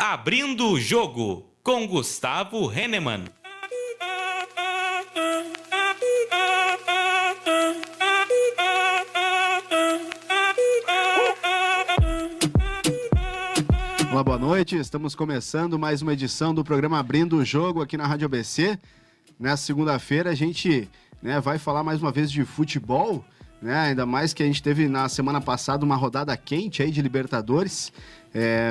Abrindo o Jogo, com Gustavo Hennemann. Olá, boa noite. Estamos começando mais uma edição do programa Abrindo o Jogo aqui na Rádio ABC. Nessa segunda-feira a gente vai falar mais uma vez de futebol, ainda mais que a gente teve na semana passada uma rodada quente aí de Libertadores,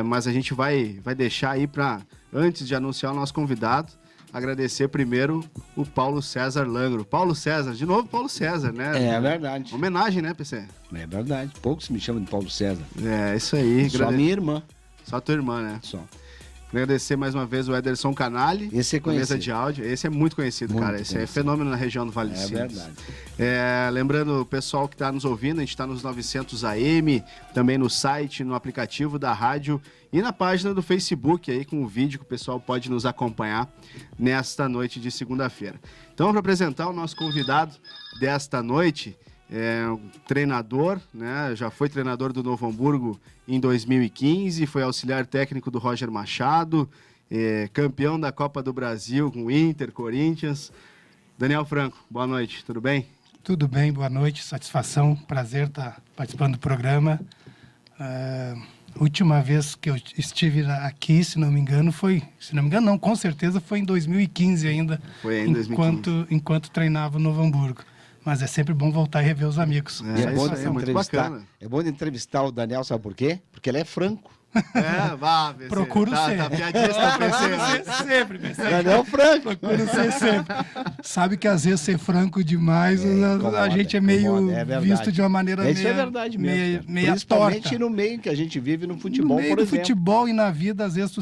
mas a gente vai deixar aí para, antes de anunciar o nosso convidado, agradecer primeiro o Paulo César Langro. Paulo César, de novo Paulo César, né? É verdade. Homenagem, né, PC? É verdade. Poucos me chamam de Paulo César. É, isso aí. Só minha irmã. Só tua irmã, né? Só. Agradecer mais uma vez o Ederson Canali. Esse é conhecido. Mesa de áudio. Esse é muito conhecido, muito cara. Esse conhecido. é fenômeno na região do Vale dos Sinos. É verdade. Lembrando o pessoal que está nos ouvindo, a gente está nos 900 AM, também no site, no aplicativo da rádio e na página do Facebook aí com o vídeo que o pessoal pode nos acompanhar nesta noite de segunda-feira. Então, para apresentar o nosso convidado desta noite, um treinador, já foi treinador do Novo Hamburgo em 2015, foi auxiliar técnico do Roger Machado, campeão da Copa do Brasil com o Inter, Corinthians. Daniel Franco, boa noite, tudo bem? Tudo bem, boa noite, satisfação, prazer estar participando do programa. Última vez que eu estive aqui, se não me engano, com certeza foi em 2015 ainda, foi em 2015. Enquanto treinava o Novo Hamburgo. Mas é sempre bom voltar e rever os amigos. É bom isso é muito bacana. É bom de entrevistar o Daniel, sabe por quê? Porque ele é franco. Procuro ser. Tá piadista, Procuro ser sempre, Daniel Franco. Procuro ser sempre. Sabe que às vezes ser franco demais, a gente é meio visto de uma maneira Isso é verdade mesmo. meia Principalmente torta. No meio que a gente vive no futebol, no meio por do exemplo. futebol e na vida, às vezes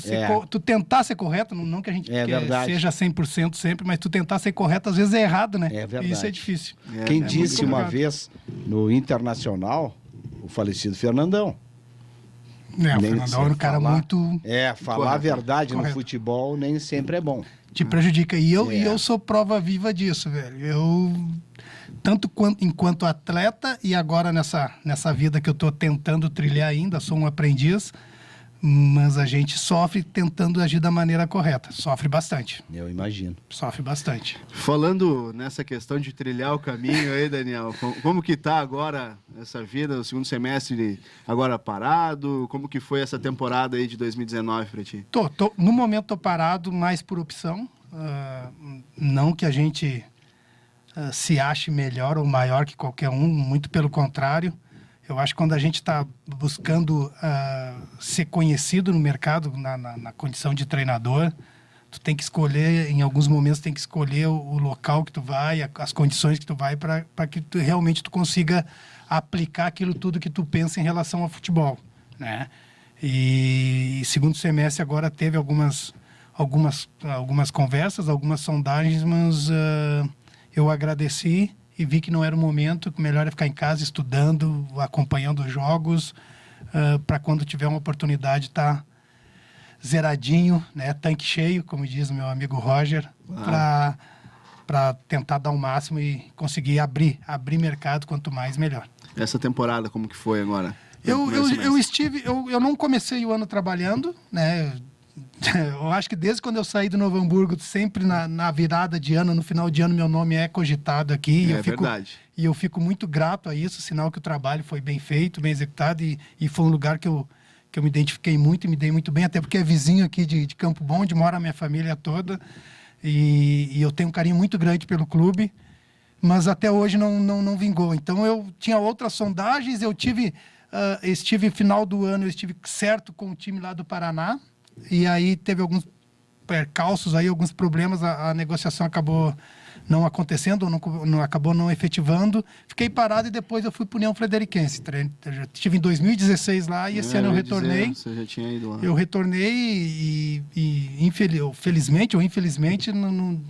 tu tentar ser correto, não que a gente seja 100% sempre, mas tu tentar ser correto às vezes é errado, né? É verdade. E isso é difícil. Quem disse uma vez no Internacional, o falecido Fernandão. O Fernandão era um cara muito... falar a verdade correto. No futebol nem sempre é bom. Te prejudica. E eu sou prova viva disso, velho. Tanto enquanto atleta e agora nessa vida que eu tô tentando trilhar ainda, sou um aprendiz, mas a gente sofre tentando agir da maneira correta. Sofre bastante. Eu imagino. Sofre bastante. Falando nessa questão de trilhar o caminho aí, Daniel, como que tá agora essa vida, o segundo semestre agora parado? Como que foi essa temporada aí de 2019 para ti? No momento tô parado mais por opção. Não que a gente se ache melhor ou maior que qualquer um, muito pelo contrário. Eu acho que quando a gente está buscando ser conhecido no mercado, na condição de treinador, tu tem que escolher, em alguns momentos, tem que escolher o local que tu vai, as condições que tu vai, para que realmente tu consiga aplicar aquilo tudo que tu pensa em relação ao futebol, né? E segundo semestre agora teve algumas conversas, algumas sondagens, mas eu agradeci e vi que não era o momento, que o melhor é ficar em casa estudando, acompanhando os jogos, para quando tiver uma oportunidade estar zeradinho, tanque cheio, como diz o meu amigo Roger, para tentar dar o máximo e conseguir abrir mercado, quanto mais melhor. Essa temporada, como que foi agora? Eu não comecei o ano trabalhando, Eu acho que desde quando eu saí do Novo Hamburgo, sempre na virada de ano, no final de ano, meu nome é cogitado aqui. Verdade. E eu fico muito grato a isso, sinal que o trabalho foi bem feito, bem executado, e foi um lugar que eu me identifiquei muito e me dei muito bem, até porque é vizinho aqui de Campo Bom, onde mora a minha família toda, e eu tenho um carinho muito grande pelo clube, mas até hoje não vingou. Então eu tinha outras sondagens, estive final do ano, eu estive certo com o time lá do Paraná, e aí teve alguns percalços, alguns problemas, a negociação acabou não acontecendo, acabou não efetivando. Fiquei parado e depois eu fui para o União Frederiquense. Estive em 2016 lá e esse ano eu retornei. Você já tinha ido lá. Eu retornei e felizmente ou infelizmente,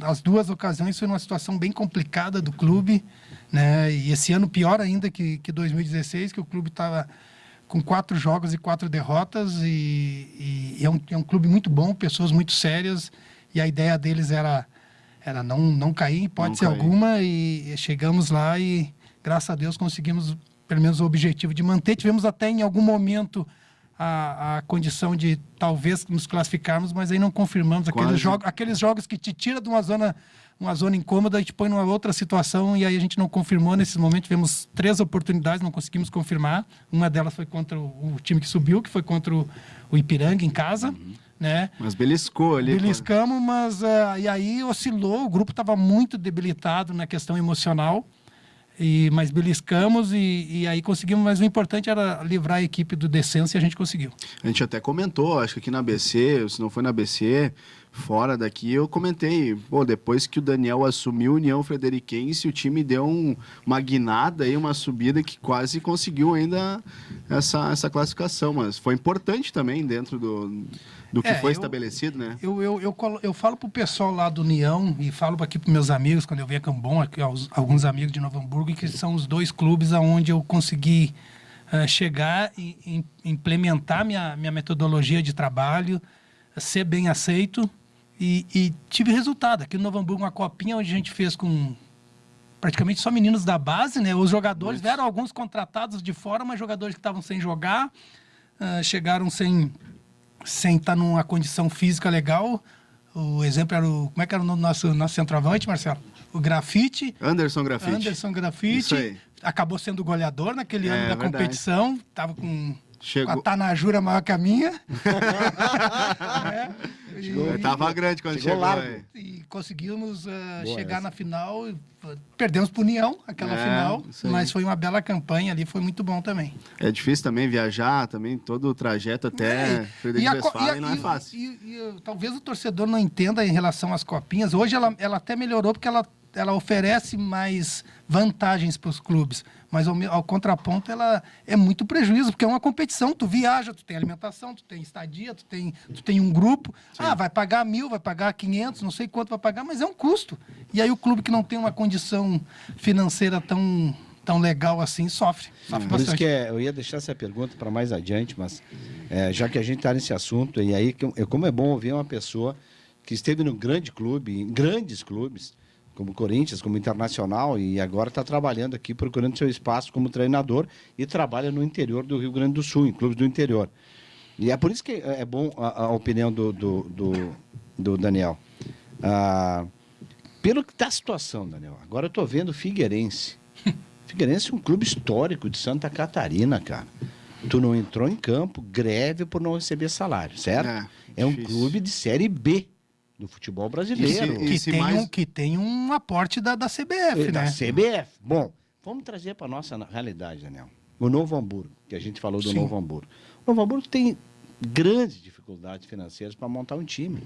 as duas ocasiões foi numa situação bem complicada do clube, E esse ano pior ainda que 2016, que o clube estava com 4 jogos e 4 derrotas, e é um clube muito bom, pessoas muito sérias, e a ideia deles era não cair, hipótese alguma, e chegamos lá e, graças a Deus, conseguimos pelo menos o objetivo de manter. Tivemos até em algum momento a condição de talvez nos classificarmos, mas aí não confirmamos aqueles jogos que te tira de uma zona incômoda e te põe numa outra situação, e aí a gente não confirmou. Nesse momento tivemos 3 oportunidades, não conseguimos confirmar. Uma delas foi contra o time que subiu, que foi contra o Ipiranga em casa, né? Mas beliscou ali. Beliscamos, mas e aí oscilou, o grupo estava muito debilitado na questão emocional, mas beliscamos e aí conseguimos, mas o importante era livrar a equipe do descenso e a gente conseguiu. A gente até comentou, acho que aqui na ABC, se não foi na ABC, fora daqui, eu comentei, depois que o Daniel assumiu a União Frederiquense, o time deu uma guinada aí, uma subida que quase conseguiu ainda essa classificação, mas foi importante também dentro do que foi estabelecido, né? Eu falo pro pessoal lá do União e falo aqui pros meus amigos, quando eu venho a Cambon, aqui, alguns amigos de Novo Hamburgo, que são os 2 clubes aonde eu consegui chegar e implementar minha metodologia de trabalho, ser bem aceito e tive resultado. Aqui no Novo Hamburgo, uma copinha onde a gente fez com praticamente só meninos da base, né? Os jogadores vieram alguns contratados de fora, mas jogadores que estavam sem jogar, chegaram sem estar numa condição física legal. O exemplo era como é que era o nosso centroavante, Marcelo? O Grafite. Anderson Grafite. Anderson Grafite. Isso aí. Acabou sendo goleador naquele ano da competição. Estava com a Tanajura maior que a minha. Estava grande quando chegou. E conseguimos chegar na final. Perdemos para o União, aquela final. Mas foi uma bela campanha ali, foi muito bom também. É difícil também viajar, também todo o trajeto até Frederico Westphalen não é fácil. Talvez o torcedor não entenda em relação às copinhas. Hoje ela até melhorou porque ela oferece mais vantagens para os clubes, mas ao contraponto ela é muito prejuízo, porque é uma competição, tu viaja, tu tem alimentação, tu tem estadia, tu tem um grupo. Sim. Vai pagar 1.000, vai pagar 500, não sei quanto vai pagar, mas é um custo. E aí o clube que não tem uma condição financeira tão legal assim sofre Por bastante. isso que eu ia deixar essa pergunta para mais adiante, mas já que a gente está nesse assunto, e aí como é bom ouvir uma pessoa que esteve no grande clube, em grandes clubes, como Corinthians, como Internacional, e agora está trabalhando aqui, procurando seu espaço como treinador, e trabalha no interior do Rio Grande do Sul, em clubes do interior. E é por isso que é bom a opinião do Daniel. Pelo que está a situação, Daniel, agora eu estou vendo Figueirense. Figueirense é um clube histórico de Santa Catarina, cara. Tu não entrou em campo, greve por não receber salário, certo? É um clube de Série B do futebol brasileiro. Que tem um aporte da CBF, né? Da CBF. Bom, vamos trazer para a nossa realidade, Daniel. O Novo Hamburgo, que a gente falou do Novo Hamburgo. O Novo Hamburgo tem grandes dificuldades financeiras para montar um time.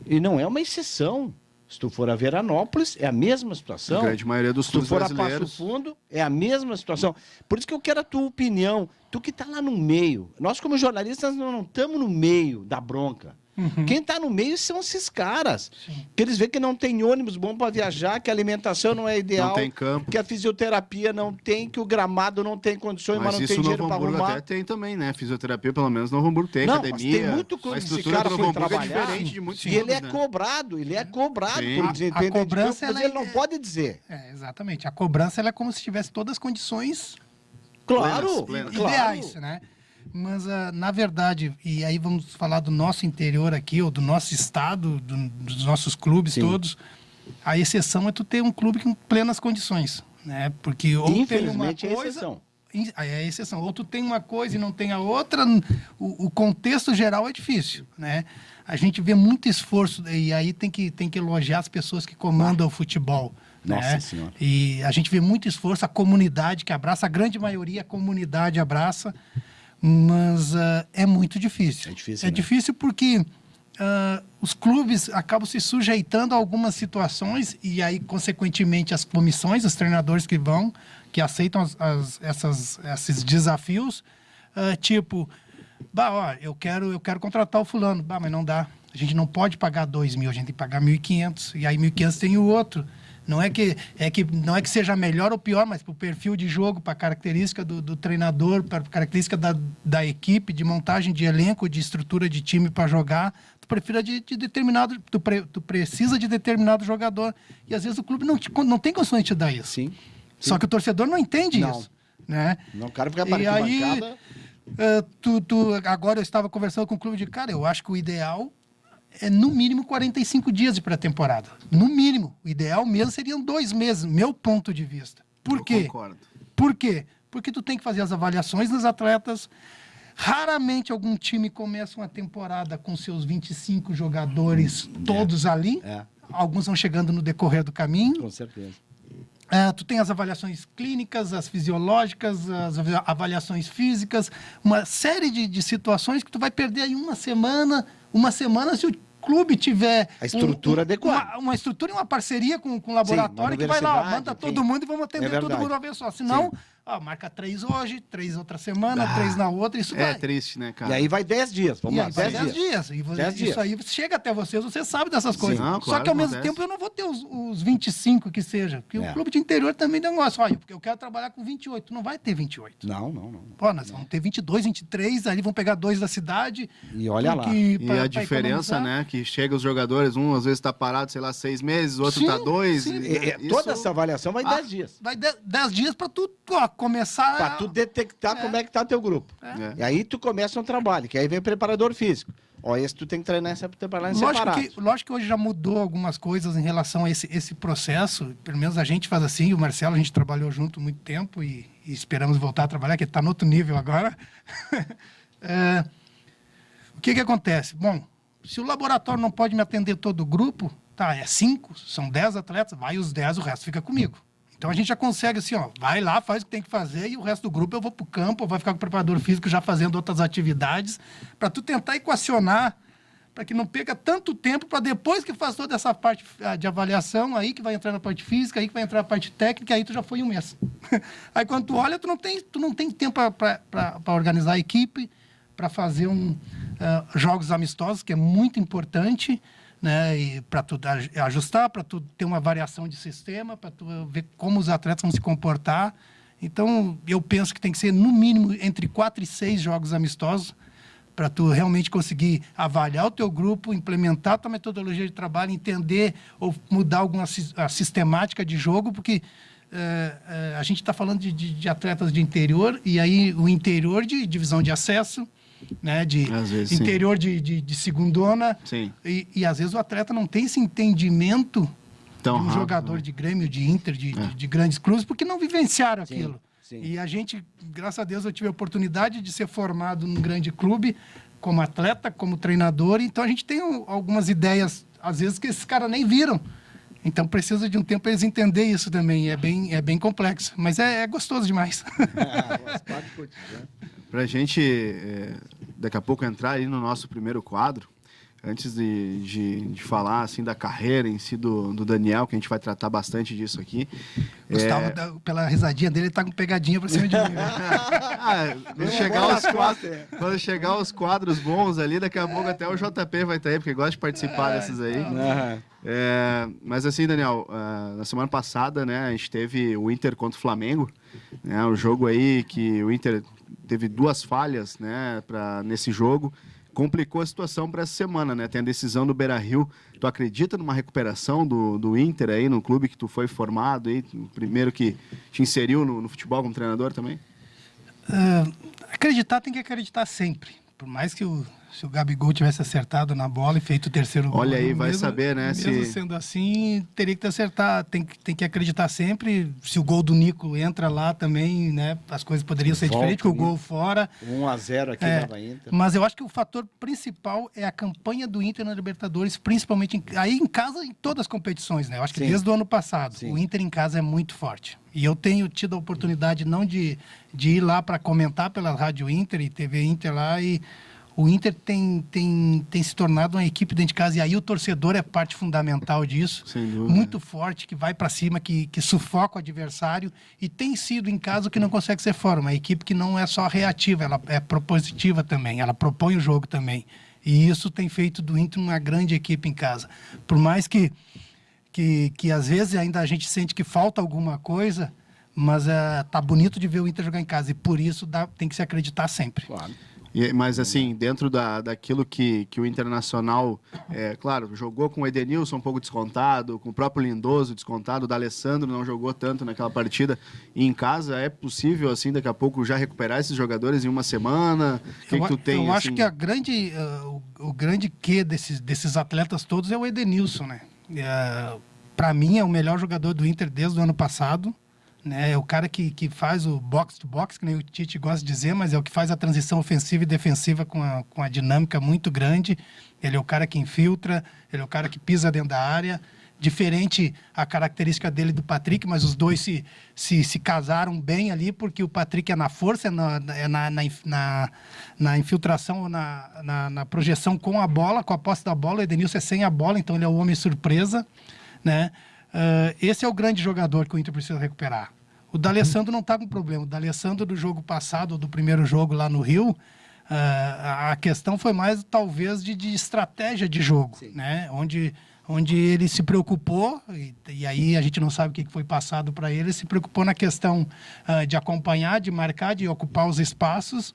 E não é uma exceção. Se tu for a Veranópolis, é a mesma situação. A grande maioria dos clubes brasileiros. Se tu for a Passo Fundo, é a mesma situação. Por isso que eu quero a tua opinião. Tu que está lá no meio. Nós, como jornalistas, não estamos no meio da bronca. Quem está no meio são esses caras. Sim. Que eles veem que não tem ônibus bom para viajar, que a alimentação não é ideal, não tem campo, que a fisioterapia não tem, que o gramado não tem condições, mas não tem dinheiro para arrumar. Até tem também, né? Fisioterapia, pelo menos, Novo Hamburgo tem, academia. Mas tem muito clube, esse cara foi trabalhar. É diferente de muitos e ele é cobrado, por desempenho. A cobrança, mas ele não pode dizer. Exatamente. A cobrança ela é como se tivesse todas as condições plenas. Ideais, né? Mas, na verdade, e aí vamos falar do nosso interior aqui, ou do nosso estado, dos nossos clubes todos, a exceção é tu ter um clube com plenas condições, né? Porque ou infelizmente tem uma coisa, é a exceção. Ou tu tem uma coisa e não tem a outra, o contexto geral é difícil, né? A gente vê muito esforço, e aí tem que elogiar as pessoas que comandam o futebol. Nossa né? Senhora. E a gente vê muito esforço, a comunidade que abraça, a grande maioria a comunidade abraça, mas é muito difícil. É difícil porque os clubes acabam se sujeitando a algumas situações e aí, consequentemente, as comissões, os treinadores que aceitam esses desafios, tipo, eu quero contratar o fulano, mas não dá. A gente não pode pagar 2.000, a gente tem que pagar 1.500, e aí 1.500 tem o outro. Não é que seja melhor ou pior, mas para o perfil de jogo, para a característica do treinador, para a característica da equipe, de montagem de elenco, de estrutura de time para jogar, tu precisa de determinado jogador. E às vezes o clube não tem condições de te dar isso. Sim. Só que o torcedor não entende isso. Né? Não, o cara fica para arquibancada. Agora eu estava conversando com o clube cara, eu acho que o ideal é no mínimo 45 dias de pré-temporada. No mínimo. O ideal mesmo seriam 2 meses, meu ponto de vista. Por quê? Concordo. Por quê? Porque tu tem que fazer as avaliações dos atletas. Raramente algum time começa uma temporada com seus 25 jogadores todos ali. Alguns vão chegando no decorrer do caminho. Com certeza. Tu tem as avaliações clínicas, as fisiológicas, as avaliações físicas, uma série de situações que tu vai perder aí uma semana se o clube tiver... A estrutura adequada. Uma estrutura e uma parceria com o laboratório que vai lá, ó, manda todo mundo e vamos atender todo mundo uma vez só. Senão, marca 3 hoje, 3 outra semana, 3 na outra, isso vai. É triste, né, cara? E aí vai 10 dias, vamos lá, 10 dias. E 10 dias. Isso aí chega até vocês, você sabe dessas coisas. Não, Só claro, que ao mesmo acontece. tempo eu não vou ter os 25 que seja. Porque o clube de interior também tem um negócio. Olha, porque eu quero trabalhar com 28. Tu não vai ter 28. Não. Pô, nós vamos ter 22, 23, ali vão pegar 2 da cidade. E olha lá. E a diferença, né, que chega os jogadores, um às vezes tá parado, sei lá, 6 meses, o outro tá 2. Toda essa avaliação vai 10 dias. Vai 10 dias para tu começar... Para tu detectar como é que tá teu grupo. E aí tu começa um trabalho, que aí vem o preparador físico. Ó, esse tu tem que treinar esse preparador separado. Lógico que hoje já mudou algumas coisas em relação a esse processo. Pelo menos a gente faz assim, o Marcelo, a gente trabalhou junto muito tempo e esperamos voltar a trabalhar, que ele está no outro nível agora. O que acontece? Bom, se o laboratório não pode me atender todo o grupo, tá, é 5, são 10 atletas, vai os 10, o resto fica comigo. Então a gente já consegue assim, ó, vai lá, faz o que tem que fazer e o resto do grupo eu vou pro campo, eu vou ficar com o preparador físico já fazendo outras atividades, para tu tentar equacionar, para que não perca tanto tempo, para depois que faz toda essa parte de avaliação, aí que vai entrar na parte física, aí que vai entrar na parte técnica, aí tu já foi em um mês. Aí quando tu olha, tu não tem tempo para organizar a equipe, para fazer jogos amistosos, que é muito importante, né, e para tu ajustar, para tu ter uma variação de sistema, para tu ver como os atletas vão se comportar. Então, eu penso que tem que ser, no mínimo, entre 4 e 6 jogos amistosos, para tu realmente conseguir avaliar o teu grupo, implementar a tua metodologia de trabalho, entender ou mudar alguma sistemática de jogo, porque a gente está falando de atletas de interior, e aí o interior de divisão de acesso, né, Às vezes, interior de segundona. Sim. E às vezes o atleta não tem esse entendimento Tão de um rápido, jogador né? de Grêmio, de Inter, de grandes clubes, porque não vivenciaram aquilo. Sim. E a gente, graças a Deus, eu tive a oportunidade de ser formado num grande clube, como atleta, como treinador, então a gente tem algumas ideias, às vezes, que esses caras nem viram. Então precisa de um tempo para eles entenderem isso também. É bem complexo, mas é gostoso demais. Para a gente, daqui a pouco, entrar aí no nosso primeiro quadro, antes de falar assim, da carreira em si do Daniel, que a gente vai tratar bastante disso aqui. Gustavo, pela risadinha dele, ele tá com pegadinha para cima de mim. Quando chegar os quadros bons ali, daqui a pouco até o JP vai estar aí, porque gosta de participar desses aí. Mas assim, Daniel, na semana passada, né, a gente teve o Inter contra o Flamengo, né, um jogo aí que o Inter teve 2 falhas, né, nesse jogo, complicou a situação para essa semana, né, tem a decisão do Beira-Rio. Tu acredita numa recuperação do Inter aí, no clube que tu foi formado aí, o primeiro que te inseriu no futebol como treinador também? Acreditar tem que acreditar sempre, por mais que se o Gabigol tivesse acertado na bola e feito o terceiro gol... Olha aí, vai saber, né? Mesmo sendo assim, teria que acertar. Tem que acreditar sempre. Se o gol do Nico entra lá também, né? As coisas poderiam ser diferentes, porque o gol fora... 1-0 aqui dava Inter. Mas eu acho que o fator principal é a campanha do Inter na Libertadores, principalmente aí em casa, em todas as competições, né? Eu acho que desde o ano passado, o Inter em casa é muito forte. E eu tenho tido a oportunidade não de ir lá para comentar pela Rádio Inter e TV Inter lá, e o Inter tem se tornado uma equipe dentro de casa, e aí o torcedor é parte fundamental disso. Sem dúvida. Muito forte, que vai para cima, que sufoca o adversário, e tem sido em casa o que não consegue ser fora. Uma equipe que não é só reativa, ela é propositiva também, ela propõe o jogo também. E isso tem feito do Inter uma grande equipe em casa. Por mais que às vezes ainda a gente sente que falta alguma coisa, mas tá bonito de ver o Inter jogar em casa, e por isso tem que se acreditar sempre. Claro. Mas assim, dentro daquilo que o Internacional, claro, jogou com o Edenilson um pouco descontado, com o próprio Lindoso descontado, o D'Alessandro não jogou tanto naquela partida. E em casa é possível, assim, daqui a pouco já recuperar esses jogadores em uma semana? O que tu tem? Eu assim? acho que o grande quê desses atletas todos é o Edenilson, né? Para mim é o melhor jogador do Inter desde o ano passado. Né? É o cara que faz o box-to-box, que nem o Tite gosta de dizer, mas é o que faz a transição ofensiva e defensiva com a dinâmica muito grande. Ele é o cara que infiltra, ele é o cara que pisa dentro da área. Diferente a característica dele do Patrick, mas os dois se casaram bem ali, porque o Patrick é na força, na infiltração, na projeção com a bola, com a posse da bola. O Edenilson é sem a bola, então ele é o homem surpresa, né? Esse é o grande jogador que o Inter precisa recuperar. O D'Alessandro não está com problema. O D'Alessandro do jogo passado, do primeiro jogo lá no Rio, a questão foi mais, talvez, de estratégia de jogo, né? Onde ele se preocupou, e aí a gente não sabe o que foi passado para ele, se preocupou na questão de acompanhar, de marcar, de ocupar os espaços,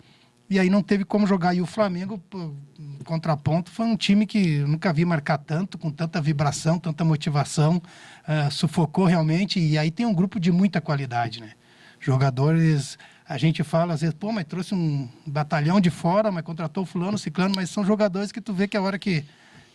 e aí não teve como jogar. E o Flamengo, contraponto, foi um time que eu nunca vi marcar tanto, com tanta vibração, tanta motivação, sufocou realmente, e aí tem um grupo de muita qualidade, né? Jogadores, a gente fala às vezes, pô, mas trouxe um batalhão de fora, mas contratou fulano, ciclano, mas são jogadores que tu vê que a hora que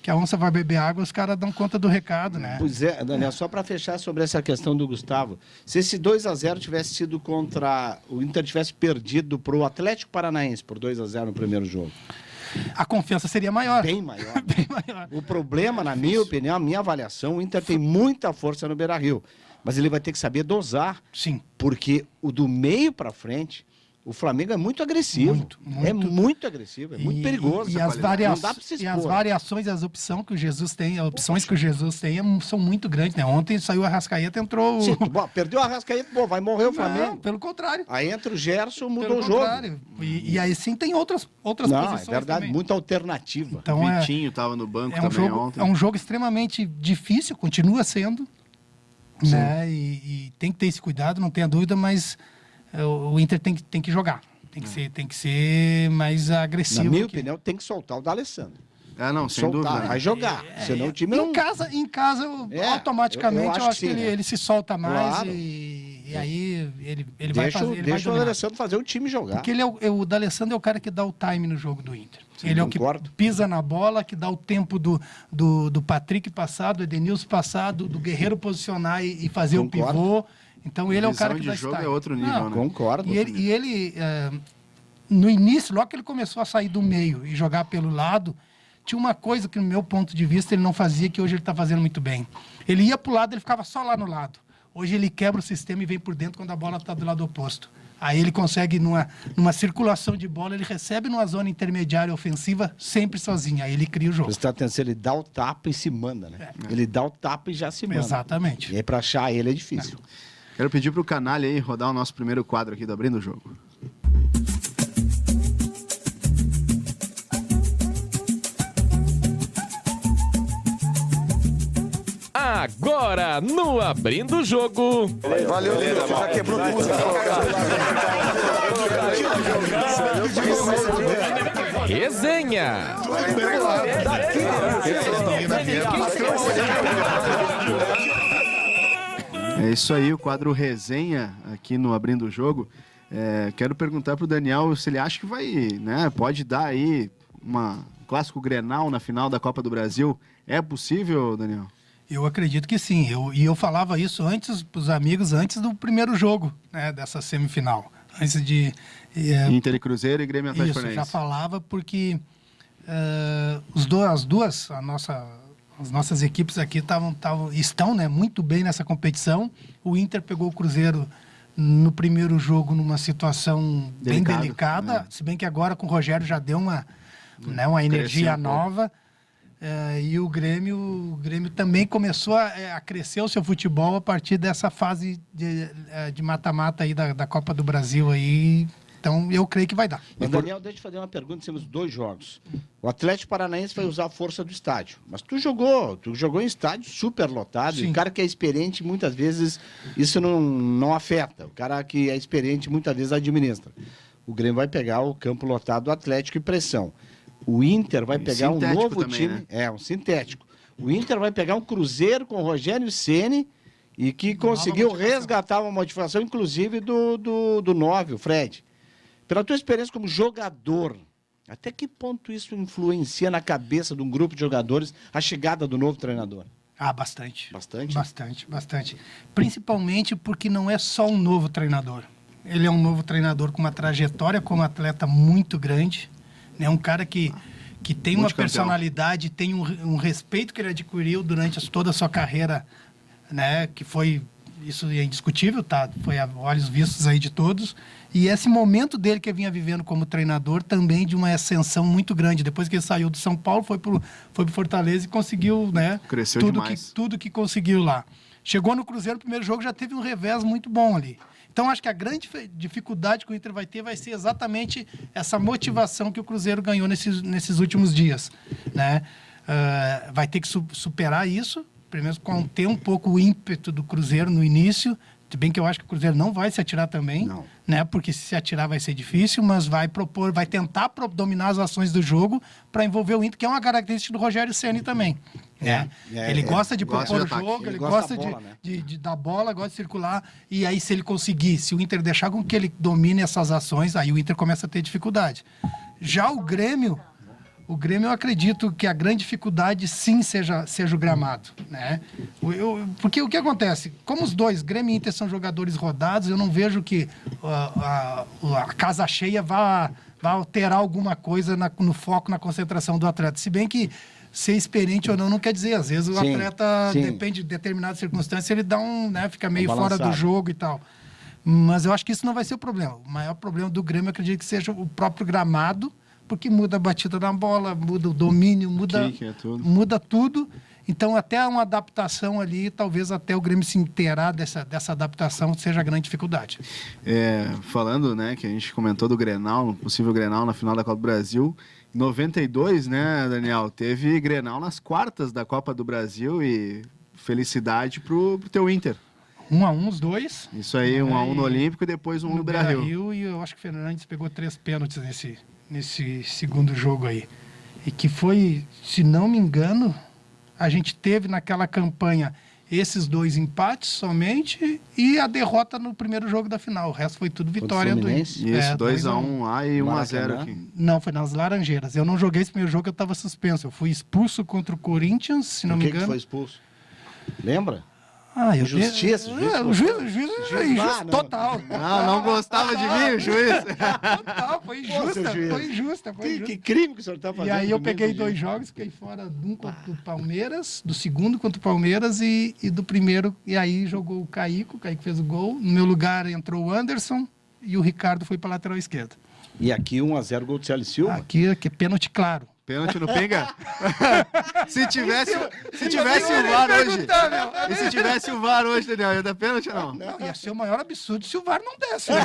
a onça vai beber água, os caras dão conta do recado, né? Pois é, Daniel, só para fechar sobre essa questão do Gustavo, se esse 2-0 tivesse sido contra o Inter, tivesse perdido para o Atlético Paranaense por 2-0 no primeiro jogo, a confiança seria maior. bem maior. Bem maior. O problema, na minha opinião, a minha avaliação, o Inter tem muita força no Beira-Rio, mas ele vai ter que saber dosar, Sim. porque o do meio para frente, o Flamengo é muito agressivo. É muito agressivo, é muito perigoso. E essa as, qualidade. Não dá pra se e as expor. variações, as opções que o Jesus tem, são muito grandes, né? Ontem saiu a Arrascaeta, entrou o... Sim, bom, perdeu a Rascaeta, pô, vai morrer o Flamengo. Não, pelo contrário. Aí entra o Gerson, mudou Pelo o jogo. contrário. E aí sim tem outras Não, posições é verdade, também. muita alternativa. Então O Vitinho estava no banco também ontem. é um jogo extremamente difícil, continua sendo, né? E tem que ter esse cuidado, não tenha dúvida, mas o Inter tem que jogar. Tem que ser mais agressivo. Na minha opinião, tem que soltar o D'Alessandro. Não, sem Soltar, dúvida. vai jogar. Senão o time não... Em casa automaticamente, eu acho que sim, né? ele se solta mais Claro. e aí ele vai fazer. Ele vai Deixa o dominar. D'Alessandro fazer o time jogar. Porque o D'Alessandro é o cara que dá o time no jogo do Inter. Sim, ele concordo. é o que pisa na bola, que dá o tempo do Patrick passar, do Edenilson passar, do Guerreiro posicionar e fazer Concordo. o pivô. Então ele é o cara que Visão dá de esse jogo time. é outro nível, Não, né? Concordo. E ele no início, logo que ele começou a sair do meio e jogar pelo lado, tinha uma coisa que, no meu ponto de vista, ele não fazia, que hoje ele está fazendo muito bem. Ele ia para o lado, ele ficava só lá no lado. Hoje ele quebra o sistema e vem por dentro quando a bola está do lado oposto. Aí ele consegue, numa circulação de bola, ele recebe numa zona intermediária ofensiva, sempre sozinho. Aí ele cria o jogo. Prestar atenção, ele dá o tapa e se manda, né? Ele dá o tapa e já se manda. Exatamente. E aí, para achar ele é difícil. Quero pedir pro Canalha aí rodar o nosso primeiro quadro aqui do Abrindo o Jogo. Agora, no Abrindo o Jogo, Valeu, você já quebrou tudo. resenha. É isso aí, o quadro Resenha aqui no Abrindo o Jogo. Quero perguntar pro Daniel se ele acha que vai, né, pode dar aí um clássico Grenal na final da Copa do Brasil. É possível, Daniel? Eu acredito que sim. Eu falava isso antes para os amigos, antes do primeiro jogo, né, dessa semifinal. Antes de... Inter e Cruzeiro e Grêmio Atlético Isso, já Paranaense. falava porque as nossas equipes aqui estão, né, muito bem nessa competição. O Inter pegou o Cruzeiro no primeiro jogo numa situação bem delicada, né? Se bem que agora com o Rogério já deu uma energia um pouco. nova. E o Grêmio também começou a crescer o seu futebol a partir dessa fase de mata-mata aí da Copa do Brasil aí. Então, eu creio que vai dar. Mas, Daniel, deixa eu fazer uma pergunta. Temos 2 jogos. O Atlético Paranaense vai usar a força do estádio. Mas tu jogou em estádio super lotado. Sim. E o cara que é experiente, muitas vezes, isso não afeta. O cara que é experiente, muitas vezes, administra. o Grêmio vai pegar o campo lotado do Atlético e pressão. O Inter vai pegar um sintético novo também, time. né? Um sintético. O Inter vai pegar um Cruzeiro com o Rogério Ceni e que conseguiu motivação. resgatar uma motivação, inclusive, do 9, o Fred. Pela tua experiência como jogador, até que ponto isso influencia na cabeça de um grupo de jogadores a chegada do novo treinador? Ah, bastante. Bastante? Bastante. Principalmente porque não é só um novo treinador. Ele é um novo treinador com uma trajetória como atleta muito grande. É um cara que tem uma Multicampeão. personalidade, tem um respeito que ele adquiriu durante toda a sua carreira, né? Que foi, isso é indiscutível, tá? Foi a olhos vistos aí de todos. E esse momento dele que ele vinha vivendo como treinador também de uma ascensão muito grande. Depois que ele saiu do São Paulo, foi pro Fortaleza e conseguiu, né? Cresceu tudo demais. tudo que conseguiu lá. Chegou no Cruzeiro, no primeiro jogo já teve um revés muito bom ali. Então, acho que a grande dificuldade que o Inter vai ter vai ser exatamente essa motivação que o Cruzeiro ganhou nesses últimos dias, né? Vai ter que superar isso, primeiro conter um pouco o ímpeto do Cruzeiro no início, se bem que eu acho que o Cruzeiro não vai se atirar também, Não. né? Porque se atirar vai ser difícil, mas vai tentar dominar as ações do jogo para envolver o Inter, que é uma característica do Rogério Ceni também. Ele gosta de gosta propor de o ataque. jogo, Ele ele gosta gosta da bola, né? de dar bola, gosta de circular, e aí se ele conseguir, se o Inter deixar com que ele domine essas ações, aí o Inter começa a ter dificuldade. Já o Grêmio eu acredito que a grande dificuldade sim seja o gramado, né? Porque o que acontece? Como os dois, Grêmio e Inter, são jogadores rodados, eu não vejo que a casa cheia vá alterar alguma coisa no foco, na concentração do atleta. Se bem que ser experiente ou não quer dizer. Às vezes o Sim, atleta, sim. depende de determinadas circunstâncias, ele dá fica meio balançado. fora do jogo e tal. Mas eu acho que isso não vai ser o problema. O maior problema do Grêmio, eu acredito que seja o próprio gramado, porque muda a batida da bola, muda o domínio, Kick, é tudo. muda tudo. Então, até uma adaptação ali, talvez até o Grêmio se inteirar dessa adaptação seja a grande dificuldade. Falando, né, que a gente comentou do Grenal, no possível Grenal na final da Copa do Brasil, em 92, né, Daniel, teve Grenal nas quartas da Copa do Brasil e felicidade pro teu Inter. 1-1 os dois. Isso aí, 1-1 no Olímpico e depois 1 no Beira-Rio. E eu acho que o Fernandes pegou 3 pênaltis nesse segundo jogo aí. E que foi, se não me engano, a gente teve naquela campanha esses 2 empates somente e a derrota no primeiro jogo da final. O resto foi tudo vitória do Fluminense? Inter. Isso, 2-1 2-1 lá e 1-0 Maracanã. aqui. Não, foi nas Laranjeiras. Eu não joguei esse primeiro jogo, eu estava suspenso. Eu fui expulso contra o Corinthians, se não Por me que engano. foi expulso? Lembra? Injustiça, o juiz o juiz Ah, injusto, não. total. Não gostava de mim, o juiz? Total, foi injusta. Que crime que o senhor está fazendo? E aí eu comigo, peguei gente? 2 jogos, fiquei fora de um contra o Palmeiras, do segundo contra o Palmeiras e do primeiro. E aí jogou o Caico fez o gol. No meu lugar entrou o Anderson e o Ricardo foi para a lateral esquerda. E aqui 1-0 gol do Célio Silva. Aqui é pênalti claro. Pênalti no Pinga? se tivesse o VAR hoje. E se tivesse o VAR hoje, Daniel, ia dar pênalti ou não? Não, ia ser o maior absurdo se o VAR não desse. Né?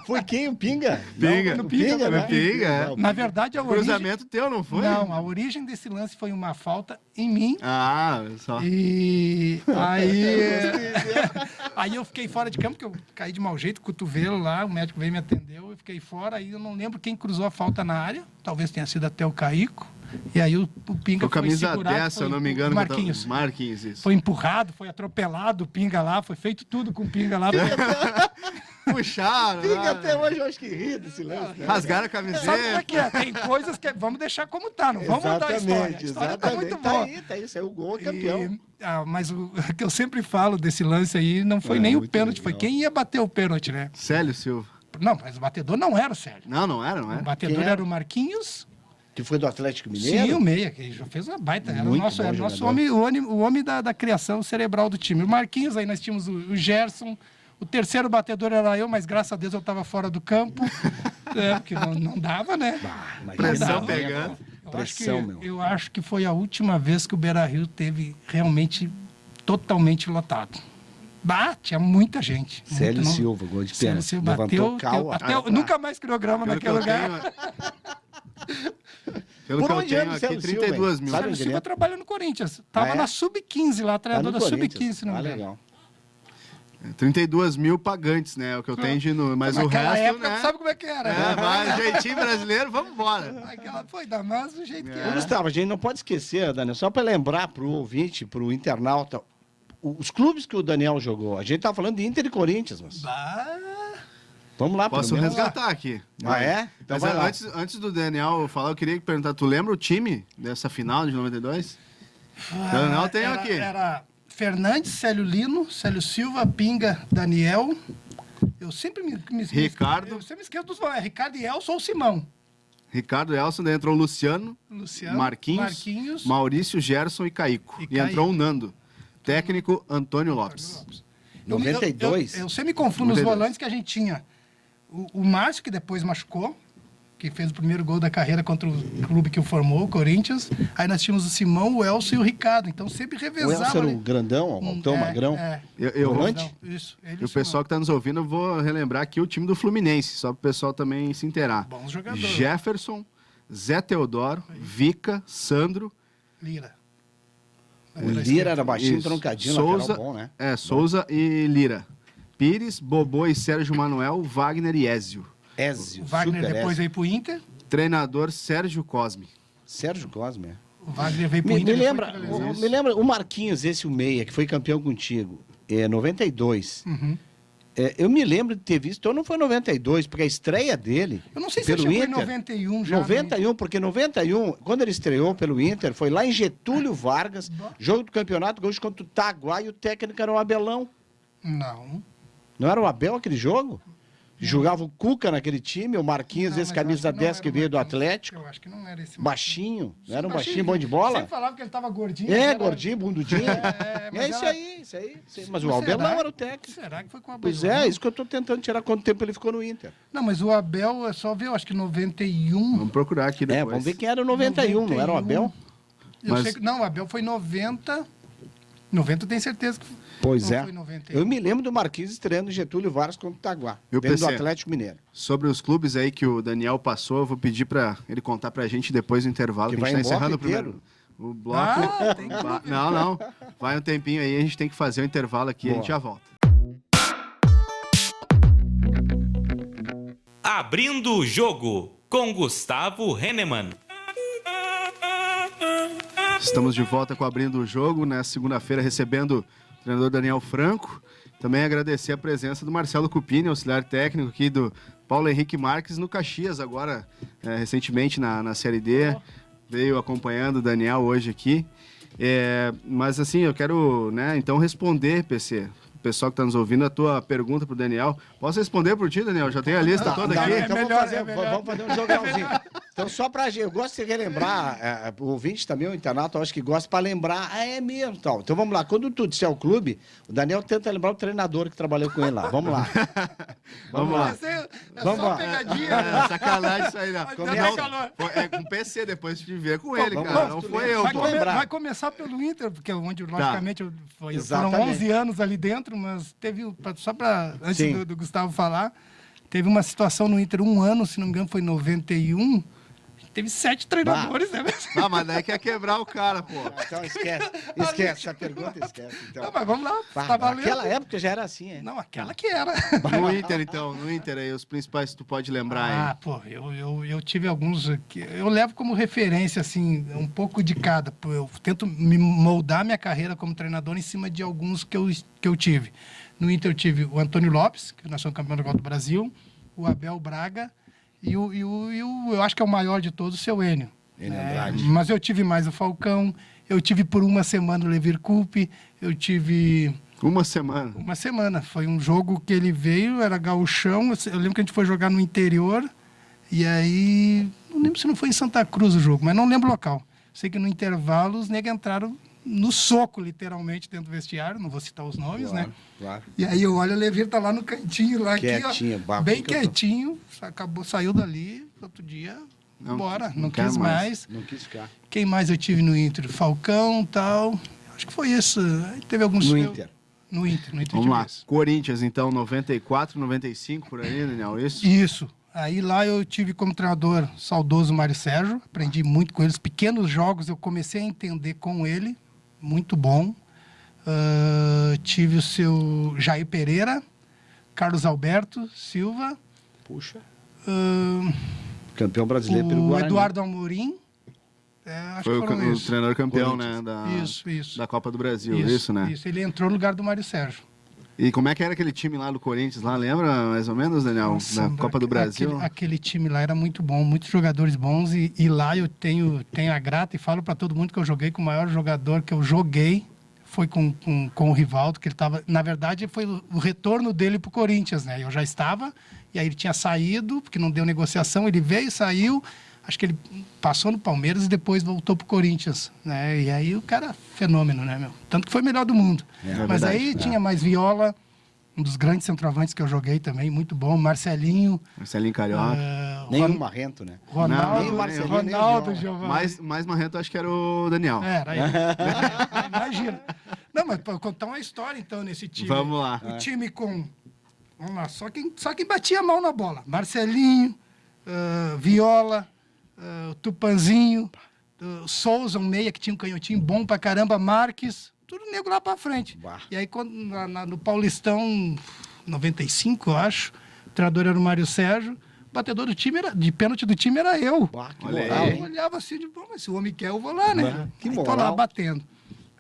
Foi quem? O Pinga? Pinga. Não, No Pinga, né? né? Pinga, é. Na verdade, a origem... Cruzamento teu, não foi? Não, a origem desse lance foi uma falta em mim. Ah, só. E aí eu fiquei fora de campo, porque eu caí de mau jeito, cotovelo lá, o médico veio e me atendeu, eu fiquei fora, aí eu não lembro quem cruzou a falta na área, talvez tenha sido até o Caico, e aí o Pinga Com camisa foi segurado, 10, se eu não me foi engano. Marquinhos. Marquinhos, isso. Foi empurrado, foi atropelado o Pinga lá, foi feito tudo com o Pinga lá. Puxaram. Pinga lá. até hoje eu acho que ri desse lance. Né? Rasgaram a Sabe como é camiseta. que é? Tem coisas que vamos deixar como tá, não vamos mudar a história. A história tá muito boa. Tá aí, saiu o gol, é campeão. Mas o que eu sempre falo desse lance aí não foi nem o muito pênalti, foi legal. quem ia bater o pênalti, né? Célio Silva. Não, mas o batedor não era o Sérgio. Não era? O batedor Quem era? era o Marquinhos. Que foi do Atlético Mineiro? Sim, o meia, que já fez uma baita. Era o Muito nosso, bom era o nosso jogador. homem, o homem da criação cerebral do time. O Marquinhos, aí nós tínhamos o Gerson. O terceiro batedor era eu, mas graças a Deus eu estava fora do campo. Porque não dava, né? Mas Pressão não dava. pegando. Eu acho que foi a última vez que o Beira-Rio teve realmente totalmente lotado. Tinha muita gente. Célio Muito, Silva, gol de Célio pênalti. Silva Levantou bateu. cal. Nunca mais criou grama Pelo que naquele eu lugar. Pelo Por que eu onde tenho anda o aqui, Célio Silva, 32 hein? mil. Sabe Célio onde ele Silva é? trabalha no Corinthians. Tava Ah, é? na Sub-15 lá, Tá treinador no da Corinthians. Sub-15, se não me engano. Legal. 32 mil pagantes, né? É o que eu tenho de número. Mas o Naquela resto, época, né? tu sabe como é que era. É, vai, jeitinho brasileiro, vamos embora. Aquela foi da mais do jeito que Ô, era. Gustavo, a gente não pode esquecer, Daniel, só para lembrar para o ouvinte, para o internauta, os clubes que o Daniel jogou. A gente tá falando de Inter e Corinthians, mas Bah, vamos lá, Posso pelo menos. resgatar aqui. Ah, é? Então Mas vai lá. antes do Daniel falar, eu queria perguntar, tu lembra o time dessa final de 92? O Daniel tem era, aqui. Era Fernandes, Célio Lino, Célio Silva, Pinga, Daniel. Eu sempre me Ricardo. Eu sempre esqueço dos nomes. Ricardo e Elson ou Simão. Ricardo Elson, daí entrou o Luciano, Luciano, Marquinhos, Maurício, Gerson e Caico. E E entrou Caico. o Nando. Técnico Antônio Lopes. 92? Eu sempre me confundo nos 92. volantes que a gente tinha. O Márcio, que depois machucou, que fez o primeiro gol da carreira contra o clube que o formou, o Corinthians. Aí nós tínhamos o Simão, o Elson e o Ricardo. Então sempre O revezava. Elson era ali. o grandão, o altão, magrão. Eu vou- Volante? Não, isso. Ele E o pessoal que está nos ouvindo, eu vou relembrar aqui o time do Fluminense, só para o pessoal também se inteirar. Bons jogadores. Jefferson, Zé Teodoro, Vica, Sandro, Lira. O Lira era baixinho, Isso. troncadinho, Souza, lateral bom, né? Souza e Lira. Pires, Bobô e Sérgio Manuel, Wagner e Ézio. Ézio, O Wagner super depois Ézio. veio pro Inter. Treinador Sérgio Cosme. Sérgio Cosme, é. O Wagner veio pro Me Inter. lembra, depois que ele lesão. me lembra o Marquinhos, esse o meia, que foi campeão contigo, 92. Uhum. Eu me lembro de ter visto, então não foi 92, porque a estreia dele Eu não sei se ele pelo chegou Inter, em 91 já. 91, porque 91, quando ele estreou pelo Inter, foi lá em Getúlio Vargas, jogo do campeonato, gol contra o Taguá, e o técnico era o Abelão. Não. Não era o Abel aquele jogo? Jogava o Cuca naquele time, o Marquinhos, Não, esse mas eu camisa acho que não 10 que era o veio do Marquinhos. Atlético. Eu acho que não era esse Baixinho, não era um Sim, baixinho bom de bola? Sempre falava que ele tava gordinho. É, era- gordinho, bundudinho. mas Isso era- aí, isso aí. Mas o Será? Abelão era o técnico. Será que foi com o Abel? Pois é, isso que eu tô tentando tirar quanto tempo ele ficou no Inter. Não, mas o Abel, é só ver, eu acho que 91. Vamos procurar aqui depois. Vamos ver quem era o 91, não era o Abel? Eu Mas- sei que, não, o Abel foi 90. 90 eu tenho certeza que Pois não é. foi 91. Eu me lembro do Marquinhos estreando em Getúlio Vargas contra o Taguá, E o dentro do PC? Atlético Mineiro. Sobre os clubes aí que o Daniel passou, eu vou pedir para ele contar pra gente depois do intervalo, Que que a gente vai tá em bloco encerrando inteiro? o primeiro. O bloco. Ah, tem Não. Vai um tempinho aí, a gente tem que fazer o intervalo aqui e a Boa. gente já volta. Abrindo o jogo com Gustavo Hennemann. Estamos de volta com Abrindo o Jogo, na segunda-feira recebendo o treinador Daniel Franco. Também agradecer a presença do Marcelo Cupini, auxiliar técnico aqui do Paulo Henrique Marques no Caxias, agora recentemente na Série D. Veio acompanhando o Daniel hoje aqui. Mas assim, eu quero então responder, PC, o pessoal que está nos ouvindo, a tua pergunta para o Daniel. Posso responder por ti, Daniel? Já tem a lista toda Tá, aqui? então melhor, vamos melhor. fazer um jogãozinho. Então, só pra gente, eu gosto de relembrar, o ouvinte também, o internato, eu acho que gosta pra lembrar, é mesmo, tal. Então vamos lá, quando tu disser o clube, o Daniel tenta lembrar o treinador que trabalhou com ele lá. Vamos lá. Vamos lá. É Vamos só lá. pegadinha. Sacanagem isso aí, né? Mas dá calor. É com o PC, depois de ver com ele, vamos cara. lá, Não tu foi lembra. eu, Vai pô. comer. lembrar. Vai começar pelo Inter, porque onde, logicamente, foram Exatamente. 11 anos ali dentro, mas teve, só para antes Sim. do Gustavo falar, teve uma situação no Inter, um ano, se não me engano, foi em 91, teve 7 treinadores, né? Ah, mas daí quer quebrar o cara, pô. Então esquece essa pergunta, esquece. Então. Não, mas vamos lá, Pá, tá valendo. naquela época já era assim, é. Não, aquela que era. No Inter, então. No Inter aí, os principais que tu pode lembrar aí. Ah, pô, eu tive alguns que eu levo como referência, assim, um pouco de cada. Pô, eu tento me moldar minha carreira como treinador em cima de alguns que eu tive. No Inter eu tive o Antônio Lopes, que nós somos campeão da Copa do Brasil, o Abel Braga e eu acho que é o maior de todos, o seu Enio. Enio Andrade. Mas eu tive mais o Falcão, eu tive por uma semana o Levir Coupe, eu tive... Uma semana. Uma semana. Foi um jogo que ele veio, era gauchão. Eu lembro que a gente foi jogar no interior. E aí... Não lembro se não foi em Santa Cruz o jogo, mas não lembro o local. Sei que no intervalo os negros entraram no soco, literalmente, dentro do vestiário. Não vou citar os nomes, né? Claro. E aí eu olho, o Levir tá lá no cantinho, lá Quietinho, aqui, ó, babu, bem que eu tô- quietinho. Acabou, saiu dali, outro dia, Não, bora. não Não quer quis mais. mais. Não quis ficar. Quem mais eu tive no Inter? Falcão, tal. Acho que foi isso. Aí teve alguns... No Inter. No Inter Vamos tive lá. esse. Corinthians, então, 94, 95, por aí, Daniel, isso? Isso. Aí lá eu tive como treinador saudoso Mário Sérgio, aprendi muito com ele. Os pequenos jogos eu comecei a entender com ele, muito bom. Tive o seu Jair Pereira, Carlos Alberto Silva, Puxa. ah, Campeão brasileiro pelo o Guarani. Eduardo Amorim. Acho Foi que foram o esses. treinador campeão, Corinthians. né? Isso. Da Copa do Brasil, isso, né? Isso, ele entrou no lugar do Mário Sérgio. E como é que era aquele time lá do Corinthians, lá, lembra mais ou menos, Daniel? Nossa, Da Copa do Brasil? Aquele time lá era muito bom, muitos jogadores bons. E lá eu tenho a grata e falo para todo mundo que eu joguei com o maior jogador que eu joguei. Foi com o Rivaldo, que ele estava... Na verdade, foi o retorno dele para o Corinthians, né? Eu já estava, e aí ele tinha saído, porque não deu negociação, ele veio, saiu, acho que ele passou no Palmeiras e depois voltou para o Corinthians, né? E aí o cara, fenômeno, né, meu? Tanto que foi o melhor do mundo. Mas verdade, aí tinha mais Viola, um dos grandes centroavantes que eu joguei também, muito bom, Marcelinho, Marcelinho Carioca. Nenhum marrento, né? Ronaldo, nem o Marcelinho, Ronaldo, nem o Giovanni. Mais marrento acho que era o Daniel. Era ele. Imagina. Não, mas para contar uma história, então, nesse time. Vamos lá. O time com... Vamos lá, só quem batia a mão na bola. Marcelinho, Viola, Tupanzinho, Souza, um meia que tinha um canhotinho bom pra caramba, Marques, tudo negro lá pra frente. Bah. E aí, quando, no Paulistão, 95, eu acho, o treinador era o Mário Sérgio, o batedor do time de pênalti do time era eu. Bah, que Olha moral, aí. Eu hein? olhava assim, de, bom, mas se o homem quer, eu vou lá, né? Que Aí tô moral. lá batendo.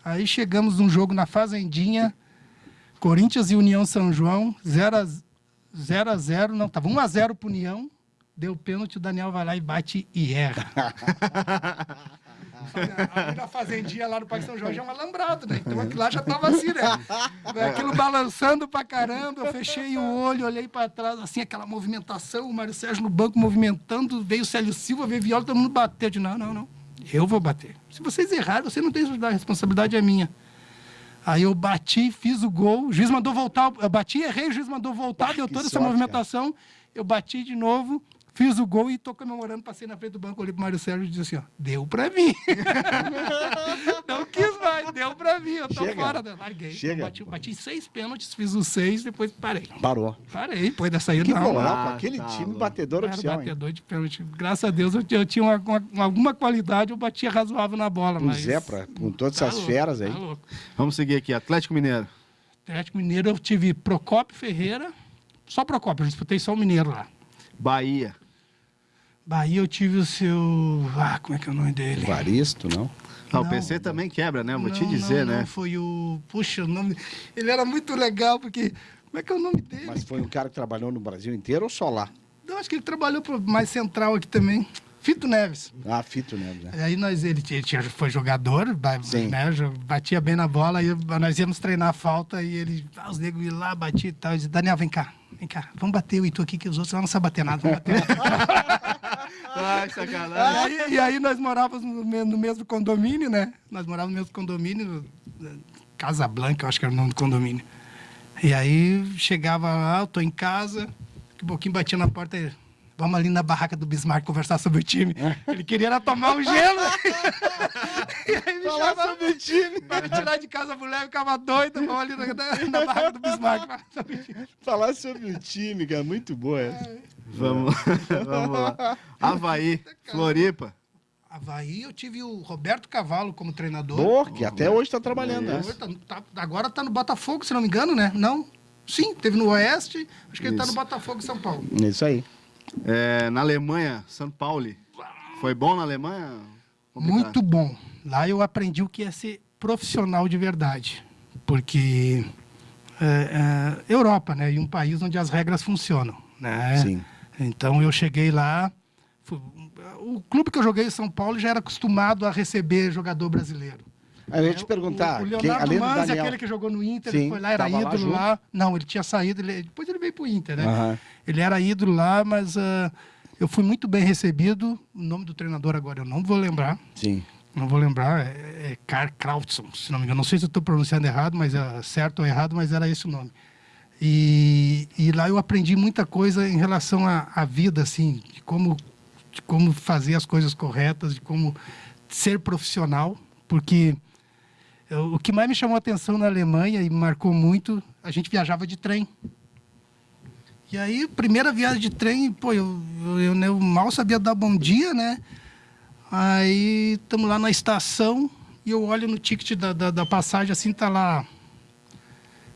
Aí chegamos num jogo na Fazendinha, Corinthians e União São João, 0x0, não, tava 1x0 pro União, deu pênalti, o Daniel vai lá e bate e erra. Ali na Fazendinha, lá no Parque São Jorge, é um alambrado, né? Então aquilo lá já tava assim, né? Aquilo balançando pra caramba, eu fechei o olho, olhei pra trás, assim, aquela movimentação, o Mário Sérgio no banco movimentando, veio o Célio Silva, veio Viola, todo mundo bateu. Eu disse, não, eu vou bater. Se vocês errarem, você não tem que ajudar, a responsabilidade é minha. Aí eu bati, fiz o gol, o juiz mandou voltar, eu bati, errei, o juiz mandou voltar, deu que toda essa sorte, movimentação, eu bati de novo, fiz o gol e tô comemorando, passei na frente do banco, olhei pro Mário Sérgio e disse assim, ó, deu pra mim. Não quis mais, deu pra mim, eu tô Chega. fora. Larguei. Chega. Bati 6 pênaltis, fiz os 6, depois parei. Parou. Parei, depois dessa aí Que não. moral Ah, com aquele tá time louco. batedor Era oficial, hein? batedor de pênalti. Graças a Deus eu tinha alguma qualidade, eu batia razoável na bola. Pois mas... é, com todas Tá essas louco, feras aí. Tá louco. Vamos seguir aqui. Atlético Mineiro. Atlético Mineiro, eu tive Procópio Ferreira, só Procópio, eu disputei só o Mineiro lá. Bahia. Bahia eu tive o seu... como é que é o nome dele? Varisto, não? Ah, o Não. PC também quebra, né? Vou te Não, dizer, não, né? foi o... Puxa, o nome... Ele era muito legal, porque... Como é que é o nome dele? Mas foi um cara que trabalhou no Brasil inteiro ou só lá? Eu acho que ele trabalhou pro mais central aqui também. Fito Neves. Ah, Fito Neves, né? Aí foi jogador, Sim. né, batia bem na bola, aí nós íamos treinar a falta e ele, os negros iam lá, batia e tal. Eu disse, Daniel, vem cá, vamos bater eu e tu aqui, que os outros lá não sabem bater nada, vamos bater. Ai, sacanagem. E aí nós morávamos no mesmo condomínio, né? Nós morávamos no mesmo condomínio, Casa Blanca, eu acho que era o nome do condomínio. E aí chegava lá, eu tô em casa, daqui a pouquinho batia na porta e vamos ali na barraca do Bismarck conversar sobre o time. Ele queria era tomar um gelo. E aí me chamava sobre o time. Para me tirar de casa a mulher, ficava doida, vamos ali na barraca do Bismarck. falar sobre o time. Falar sobre o time, cara, muito boa essa. Vamos lá. Havaí. Floripa. Havaí, eu tive o Roberto Cavalo como treinador. Boa, que até hoje tá trabalhando, né? Agora tá no Botafogo, se não me engano, né? Não? Sim, teve no Oeste, acho que ele tá no Isso. Botafogo em São Paulo. Isso aí. Na Alemanha, São Paulo. Foi bom na Alemanha? Complicado. Muito bom. Lá eu aprendi o que é ser profissional de verdade. Porque Europa, né? E um país onde as regras funcionam, né? Sim. Então eu cheguei lá. O clube que eu joguei em São Paulo já era acostumado a receber jogador brasileiro. Aí eu ia te perguntar, O quem, Leonardo além do Manzi, Daniel... aquele que jogou no Inter, Sim, ele foi lá, era tava lá ídolo junto? lá. Não, ele tinha saído, depois ele veio pro Inter, né? Aham. Ele era ídolo lá, mas eu fui muito bem recebido. O nome do treinador agora eu não vou lembrar. Sim. Não vou lembrar, é Karl Krautsson, se não me engano. Não sei se eu estou pronunciando errado, mas certo ou errado, mas era esse o nome. E lá eu aprendi muita coisa em relação à vida, assim, de como fazer as coisas corretas, de como ser profissional, porque o que mais me chamou a atenção na Alemanha e me marcou muito, a gente viajava de trem. E aí, primeira viagem de trem, pô, eu mal sabia dar bom dia, né? Aí estamos lá na estação e eu olho no ticket da passagem, assim, tá lá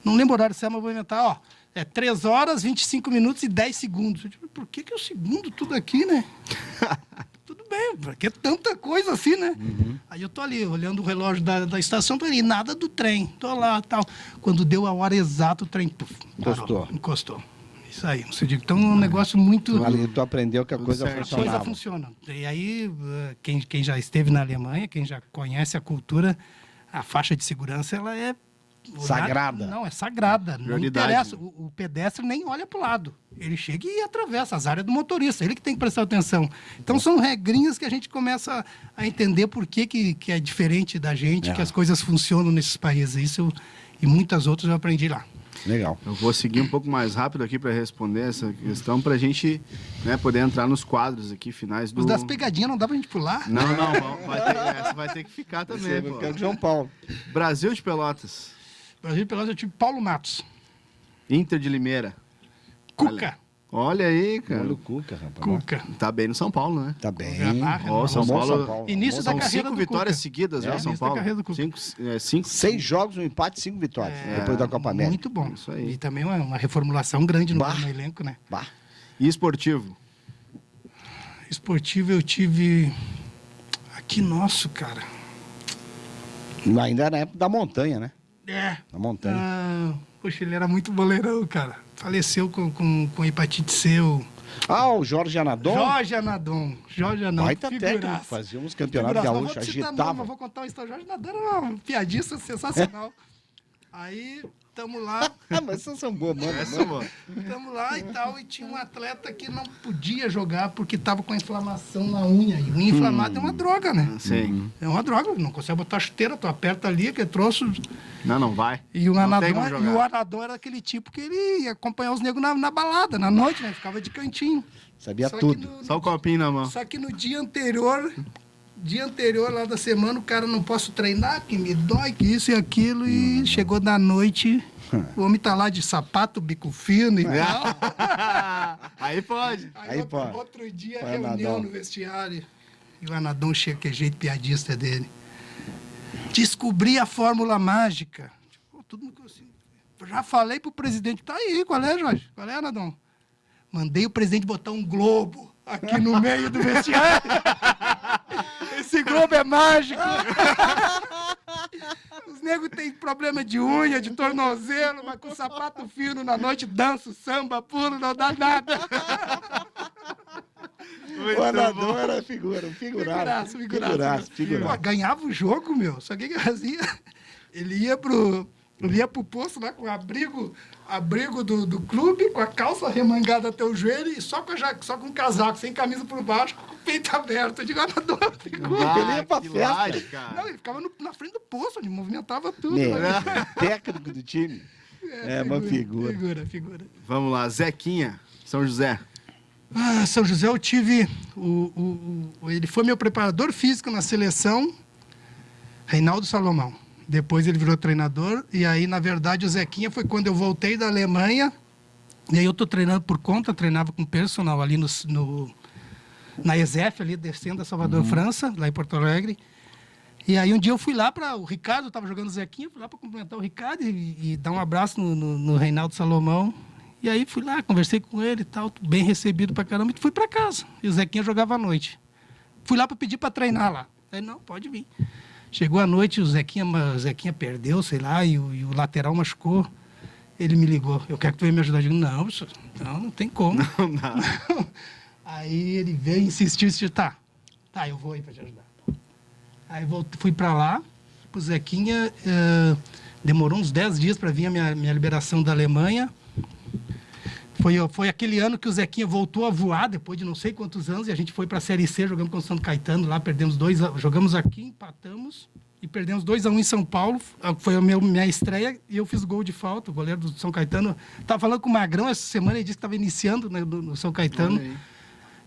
Não lembro o horário certo, mas vou inventar, ó. É 3 horas, 25 minutos e 10 segundos. Eu digo, por que o segundo tudo aqui, né? Tudo bem, porque tanta coisa assim, né? Aí eu tô ali, olhando o relógio da estação, tô ali, nada do trem. Tô lá, tal. Quando deu a hora exata, o trem parou, encostou. Isso aí, você diga. Então, é um negócio muito... Tu aprendeu que a coisa certo. A coisa funcionava. funciona. E aí, quem já esteve na Alemanha, quem já conhece a cultura, a faixa de segurança, ela é... Sagrada. Não, é sagrada. Não Prioridade. interessa. O pedestre nem olha para o lado. Ele chega e atravessa as áreas do motorista. Ele que tem que prestar atenção. Então, são regrinhas que a gente começa a entender por que é diferente da gente, que as coisas funcionam nesses países. Isso e muitas outras eu aprendi lá. Legal. Eu vou seguir um pouco mais rápido aqui para responder essa questão, para a gente, né, poder entrar nos quadros aqui finais do... Os das pegadinhas não dá pra gente pular? Não, essa vai ter que ficar também, pô. Fica de João Paulo. Brasil de Pelotas, Brasil de Pelotas eu tive Paulo Matos. Inter de Limeira. Cuca. Olha aí, cara. Olha o Cuca, rapaz. Cuca. Tá bem no São Paulo, né? Tá bem. Ó, São Bom Paulo. Início da São carreira 5 do vitórias Cuca. seguidas, né, São início da Paulo? carreira do Cuca. 6 jogos, um empate, 5 vitórias. Depois da Copa América. Muito bom. Isso aí. E também uma reformulação grande no elenco, né? Bah. E esportivo? Esportivo eu tive... Aqui nosso, cara. Ainda na época da montanha, né? É. Da montanha. Poxa, ele era muito boleirão, cara. Faleceu com hepatite C. O Jorge Anadon. Jorge Anadon. Baita técnico, fazia uns campeonatos gaúchos, agitava. Vou contar uma história. Jorge Anadon era um piadista sensacional. Aí, tamo lá. Mas essas são boas, mano. Tamo lá e tal, e tinha um atleta que não podia jogar porque tava com inflamação na unha. E unha inflamada é uma droga, né? Sim. É uma droga, não consegue botar chuteira, tu aperta ali, que é troço. Não vai. E o Não tem Anadon, como jogar. e o Anadon era aquele tipo que ele ia acompanhar os negros na balada, na noite, né? Ficava de cantinho. Sabia Só que tudo. Só o copinho na mão. Só que no dia anterior lá da semana, o cara não posso treinar, que me dói, que isso e aquilo, e chegou da noite, o homem tá lá de sapato, bico fino e tal. Aí pode. Aí pode. Outro dia, Vai, reunião Anadon. no vestiário, e o Anadon chega, que é jeito piadista dele. Descobri a fórmula mágica. Tipo, tudo assim. Já falei pro presidente, tá aí, qual é, Jorge? Qual é, Anadon? Mandei o presidente botar um globo aqui no meio do vestiário. Esse globo é mágico. Os negros têm problema de unha, de tornozelo, mas com sapato fino na noite, danço, samba, pulo, não dá nada. O Anadon era figura, um figuraço. Pô, ganhava o jogo, meu. Só que ele fazia? Ele ia pro posto lá com o abrigo do clube, com a calça remangada até o joelho e só com o casaco, sem camisa por baixo, com o peito aberto. Eu digo, Anadon, Ele ia pra que festa. laje, cara. não, ele ficava na frente do posto, ele movimentava tudo. Né? Né? Técnico do time. É uma figura. Figura. Vamos lá, Zequinha, São José. São José eu tive... ele foi meu preparador físico na seleção, Reinaldo Salomão. Depois ele virou treinador. E aí, na verdade, o Zequinha foi quando eu voltei da Alemanha. E aí eu estou treinando por conta, treinava com personal ali na ESEF, ali descendo a Salvador, França, lá em Porto Alegre. E aí um dia eu fui lá para... O Ricardo estava jogando o Zequinha, fui lá para cumprimentar o Ricardo e dar um abraço no Reinaldo Salomão. E aí fui lá, conversei com ele e tal, bem recebido pra caramba, e fui para casa. E o Zequinha jogava à noite. Fui lá para pedir para treinar lá. Aí, não, pode vir. Chegou a noite, o Zequinha perdeu, sei lá, e o lateral machucou. Ele me ligou, eu quero que tu venha me ajudar. Eu digo, não, professor, não tem como. Não dá. Aí ele veio e insistiu, tá, eu vou aí para te ajudar. Aí fui para lá, o Zequinha, demorou uns 10 dias para vir a minha liberação da Alemanha. Foi aquele ano que o Zequinha voltou a voar, depois de não sei quantos anos, e a gente foi para a Série C, jogamos com o Santo Caetano, lá perdemos jogamos aqui, empatamos, e perdemos 2-1 em São Paulo, foi a minha estreia, e eu fiz gol de falta, o goleiro do São Caetano. Estava falando com o Magrão essa semana, ele disse que estava iniciando, né, no São Caetano,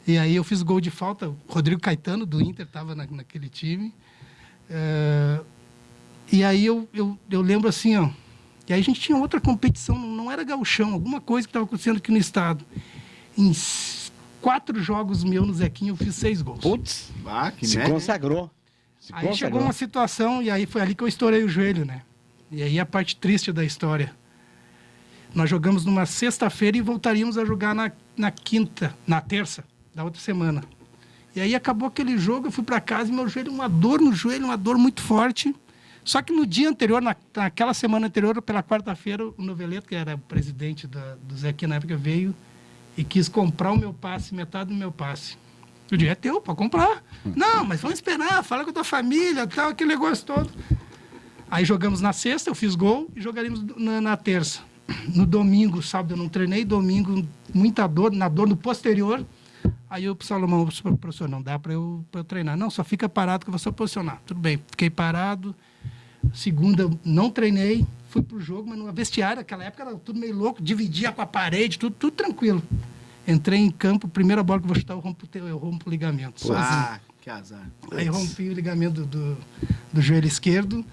e aí eu fiz gol de falta, o Rodrigo Caetano, do Inter, estava naquele time. E aí eu lembro assim, ó, e aí a gente tinha outra competição, não era gauchão, alguma coisa que estava acontecendo aqui no estado. Em 4 jogos meus no Zequinha, eu fiz 6 gols. Putz, Que se média. consagrou. Aí chegou uma situação, e aí foi ali que eu estourei o joelho, né? E aí a parte triste da história. Nós jogamos numa sexta-feira e voltaríamos a jogar na terça da outra semana. E aí acabou aquele jogo, eu fui para casa e meu joelho, uma dor no joelho, uma dor muito forte. Só que no dia anterior, naquela semana anterior, pela quarta-feira, o Noveleto, que era o presidente do Zequinha na época, veio e quis comprar o meu passe, metade do meu passe. O dinheiro é teu, pode comprar. Não, mas vamos esperar, fala com a tua família, tal, aquele negócio todo. Aí jogamos na sexta, eu fiz gol e jogaríamos na terça. No domingo, sábado eu não treinei, domingo muita dor, na dor no posterior. Aí eu pro Salomão, professor, não dá para eu treinar. Não, só fica parado que eu vou só posicionar. Tudo bem, fiquei parado. Segunda, eu não treinei, fui pro jogo, mas no vestiário, naquela época era tudo meio louco, dividia com a parede, tudo tranquilo. Entrei em campo, primeira bola que eu vou chutar, eu rompo o ligamento. Ah, que azar. Aí rompi o ligamento do joelho esquerdo.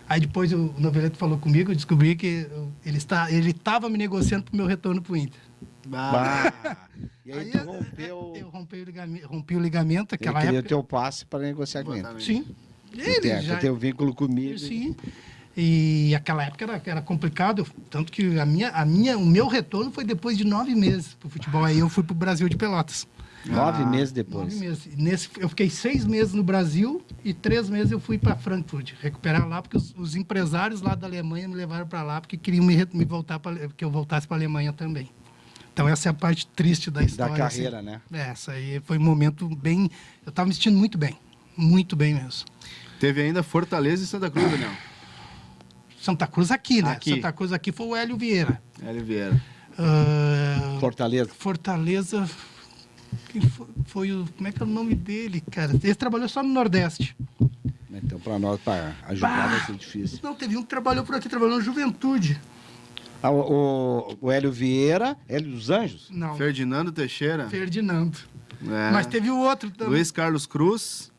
Aí depois o Noveleto falou comigo, eu descobri que ele estava me negociando para o meu retorno para o Inter. E aí tu rompeu... Eu rompi o ligamento, Ele aquela queria época. o teu passe para negociar com ele. Sim. Tu tem o vínculo comigo. Sim. E aquela época era complicado, tanto que o meu retorno foi depois de 9 meses para o futebol. Aí eu fui para o Brasil de Pelotas. 9 meses depois. 9 meses. Eu fiquei 6 meses no Brasil e 3 meses eu fui para Frankfurt, recuperar lá, porque os empresários lá da Alemanha me levaram para lá, porque queriam me voltar que eu voltasse para a Alemanha também. Então essa é a parte triste da história. Da carreira, assim. né? Essa aí foi um momento bem... Eu estava me sentindo muito bem mesmo. Teve ainda Fortaleza e Santa Cruz, Daniel. Santa Cruz aqui, né? Aqui. Santa Cruz aqui foi o Hélio Vieira. Hélio Vieira. Fortaleza... Foi o... Como é que é o nome dele, cara? Ele trabalhou só no Nordeste. Então, para nós, para ajudar, vai ser difícil. Não, teve um que trabalhou por aqui, trabalhou na Juventude. O Hélio Vieira, Hélio dos Anjos? Não, Ferdinando Teixeira. Ferdinando. É. Mas teve o outro também. Luiz Carlos Cruz.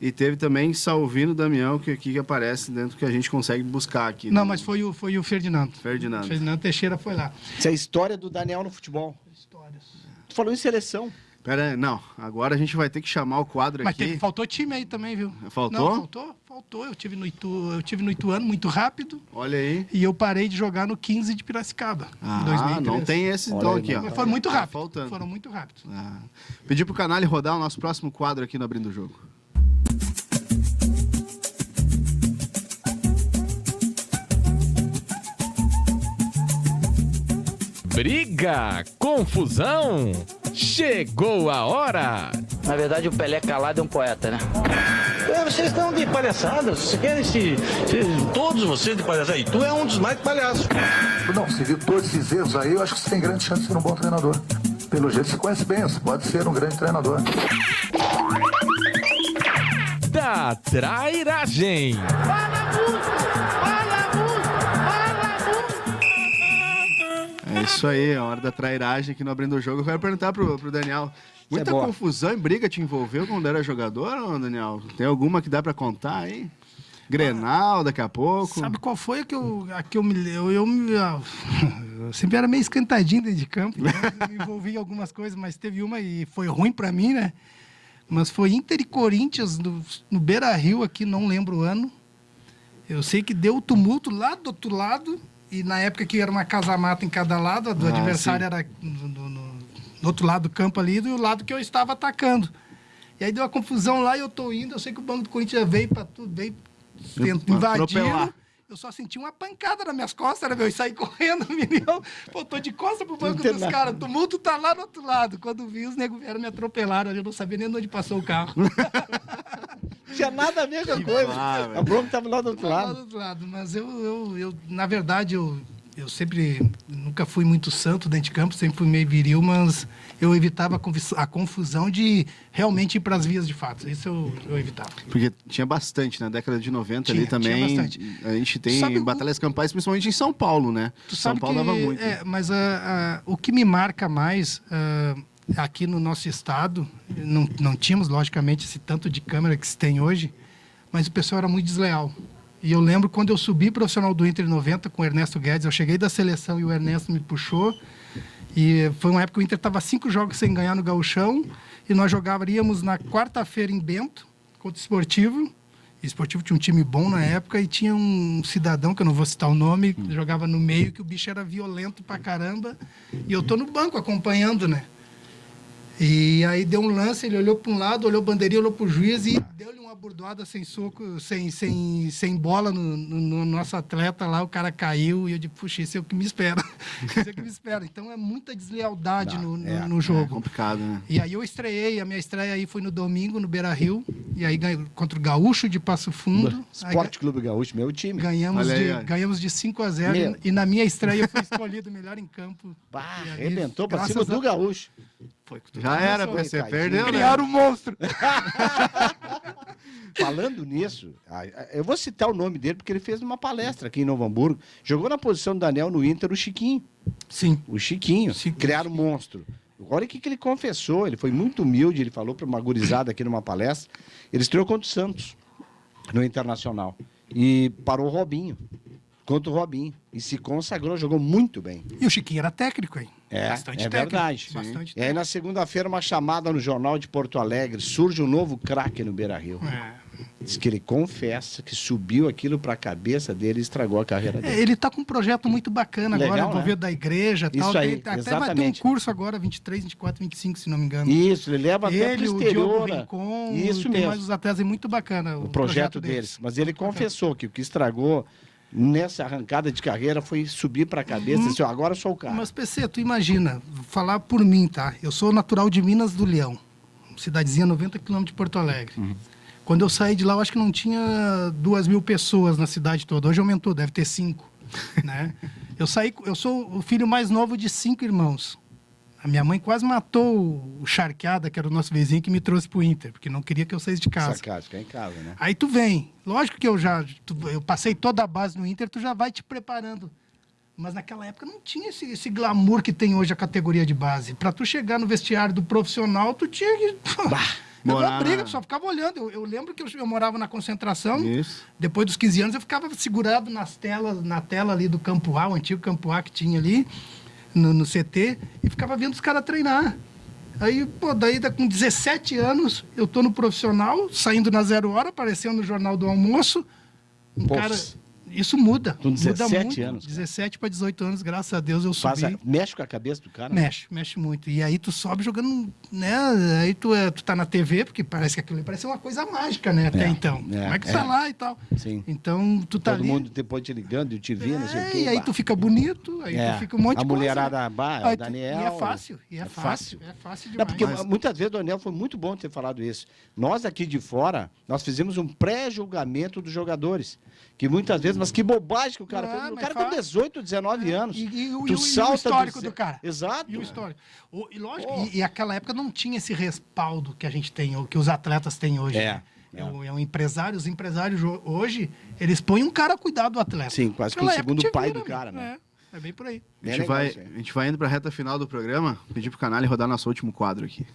E teve também Salvino Damião, que aqui aparece dentro que a gente consegue buscar aqui. Não, mas foi o Ferdinando. Ferdinando. Ferdinando Teixeira foi lá. Isso é a história do Daniel no futebol. Histórias. Tu falou em seleção. Pera aí, não. Agora a gente vai ter que chamar o quadro Mas aqui. faltou time aí também, viu? Faltou? Não, faltou. Eu tive no Ituano muito rápido Olha aí. e eu parei de jogar no 15 de Piracicaba. em 2013. Não tem esse então Olha aí, aqui, ó. Mas foram muito rápido. faltando. Foram muito rápidos. Pedir pro canal rodar o nosso próximo quadro aqui no Abrindo o Jogo. Briga, confusão, chegou a hora. Na verdade, o Pelé calado é um poeta, né? Vocês estão de palhaçada, vocês querem todos vocês de palhaçada, e tu é um dos mais palhaços. Não, se viu todos esses erros aí, eu acho que você tem grande chance de ser um bom treinador. Pelo jeito, você conhece bem, você pode ser um grande treinador. Da trairagem. É isso aí, a hora da trairagem aqui no Abrindo o Jogo. Eu quero perguntar pro Daniel. Muita boa. confusão e briga te envolveu quando era jogador, ou, Daniel? Tem alguma que dá pra contar aí? Grenal, daqui a pouco. Sabe qual foi a que eu me... Eu sempre era meio esquentadinho dentro de campo, né? Me envolvi em algumas coisas, mas teve uma e foi ruim pra mim, né? Mas foi Inter e Corinthians no Beira-Rio aqui, não lembro o ano. Eu sei que deu tumulto lá do outro lado, e na época que era uma casa-mata em cada lado, a do adversário era do outro lado do campo ali, do lado que eu estava atacando. E aí deu uma confusão lá e eu tô indo, eu sei que o banco do Corinthians veio para tudo, veio Atropelar. invadindo. Eu só senti uma pancada nas minhas costas, né, meu? E saí correndo, menino. Pô, tô de costas pro banco dos caras. O tumulto tá lá do outro lado. Quando vi, os negros vieram me atropelaram. Eu não sabia nem onde passou o carro. Tinha nada a ver com a coisa. A bronca estava lá do outro Lá lado. do outro lado. Mas eu na verdade, eu sempre... Nunca fui muito santo dentro de campo, sempre fui meio viril, mas eu evitava a confusão de realmente ir para as vias de fato. Isso eu evitava. Porque tinha bastante, na década de 90 Tinha, ali também. tinha bastante. A gente tem Sabe batalhas campais, principalmente em São Paulo, né? Tu São sabe Paulo que, dava muito. mas o que me marca mais aqui no nosso estado, não tínhamos, logicamente, esse tanto de câmera que se tem hoje, mas o pessoal era muito desleal. E eu lembro quando eu subi profissional do Inter em 90 com o Ernesto Guedes, eu cheguei da seleção e o Ernesto me puxou. E foi uma época que o Inter estava 5 jogos sem ganhar no Gauchão, e nós jogaríamos na quarta-feira em Bento, contra o Esportivo, E o Esportivo tinha um time bom na época e tinha um cidadão, que eu não vou citar o nome, que jogava no meio, que o bicho era violento pra caramba. E eu tô no banco acompanhando, né? E aí deu um lance, ele olhou para um lado, olhou a bandeirinha, olhou pro juiz e deu-lhe uma burdoada sem soco, sem bola no nosso atleta lá, o cara caiu e eu digo, puxa, isso é o que me espera. Isso é o que me espera. Então é muita deslealdade no É jogo. complicado, né? E aí eu estreiei, a minha estreia aí foi no domingo, no Beira-Rio, e aí ganhei contra o Gaúcho de Passo Fundo. Aí Esporte Clube Gaúcho, meu time. ganhamos, Olha aí, olha. ganhamos de 5-0 Meu. e na minha estreia eu fui escolhido melhor em campo. Bah, E aí, arrebentou pra graças cima do a- Gaúcho. Foi que tu Já era, começou. PC, Tadinho. perdeu, né? Criaram um monstro. Falando nisso, eu vou citar o nome dele porque ele fez uma palestra aqui em Novo Hamburgo. Jogou na posição do Daniel no Inter, o Chiquinho. Sim. O Chiquinho. Criaram um monstro. Olha o que ele confessou. Ele foi muito humilde. Ele falou para uma gurizada aqui numa palestra. Ele estreou contra o Santos, no Internacional. E parou o Robinho. Contra o Robinho. E se consagrou, jogou muito bem. E o Chiquinho era técnico, hein? É, Bastante é técnico. verdade. Bastante E aí, na segunda-feira, uma chamada no Jornal de Porto Alegre. Surge um novo craque no Beira-Rio. Diz que ele confessa que subiu aquilo para a cabeça dele e estragou a carreira dele. Ele tá com um projeto muito bacana Legal, agora, né? envolvido da igreja e Isso tal. aí, Até vai ter um exatamente. curso agora, 23, 24, 25, se não me engano. Isso, ele leva até Ele, pro o Diogo exterior. Rincon, Isso tem mesmo. mais os atletas, é muito bacana O projeto deles. Mas ele Muito bacana. confessou que o que estragou nessa arrancada de carreira foi subir para a cabeça e disse, ó, agora eu sou o cara. Mas, PC, tu imagina, vou falar por mim, tá? Eu sou natural de Minas do Leão, cidadezinha 90 quilômetros de Porto Alegre. Quando eu saí de lá, eu acho que não tinha 2.000 pessoas na cidade toda. Hoje aumentou, deve ter 5, né? Eu sou o filho mais novo de 5 irmãos. A minha mãe quase matou o Charqueada, que era o nosso vizinho, que me trouxe pro Inter, porque não queria que eu saísse de casa. Sacado, ficar em casa, né? Aí tu vem. Lógico que eu passei toda a base no Inter, tu já vai te preparando. Mas naquela época não tinha esse glamour que tem hoje a categoria de base. Pra tu chegar no vestiário do profissional, tu tinha que... Era uma morar briga, na- tu só ficava olhando. Eu lembro que eu morava na concentração. Isso. Depois dos 15 anos, eu ficava segurado na tela ali do Campo A, o antigo Campo A que tinha ali, no CT, e ficava vendo os caras treinar. Aí, pô, daí com 17 anos, eu tô no profissional, saindo na 0 hora, aparecendo no Jornal do Almoço. Pô, Cara, isso muda. com muda 17 muito. anos, cara. 17 para 18 anos, graças a Deus eu subi. Mexe com a cabeça do cara. né? Mexe muito. E aí tu sobe jogando, né? Aí tu tá na TV, porque parece que aquilo ali parece uma coisa mágica, né? Até então. Como é que tu tá lá e tal? Sim. Então tu tá Todo ali. mundo depois te ligando, eu te vi, não sei o quê. E aí bah. tu fica bonito, aí É. tu fica um monte A de coisa. mulherada, bah, Aí o Daniel. E é fácil, É É fácil Não, demais. porque muitas vezes o Daniel foi muito bom ter falado isso. Nós aqui de fora, nós fizemos um pré-julgamento dos jogadores. Que muitas vezes, mas que bobagem que o cara fez. O mas cara com faz. 18, 19 anos. E o tu salta histórico do cara. Exato. E o histórico. E lógico, Pô. e aquela época não tinha esse respaldo que a gente tem, ou que os atletas têm hoje. É, né? é. É um empresário, os empresários hoje, eles põem um cara a cuidar do atleta. Sim, quase que Naquela o segundo época te pai vira, do cara, né? É bem por aí. A É gente, legal vai, isso aí. a gente vai indo pra reta final do programa, pedir pro canal e rodar nosso último quadro aqui.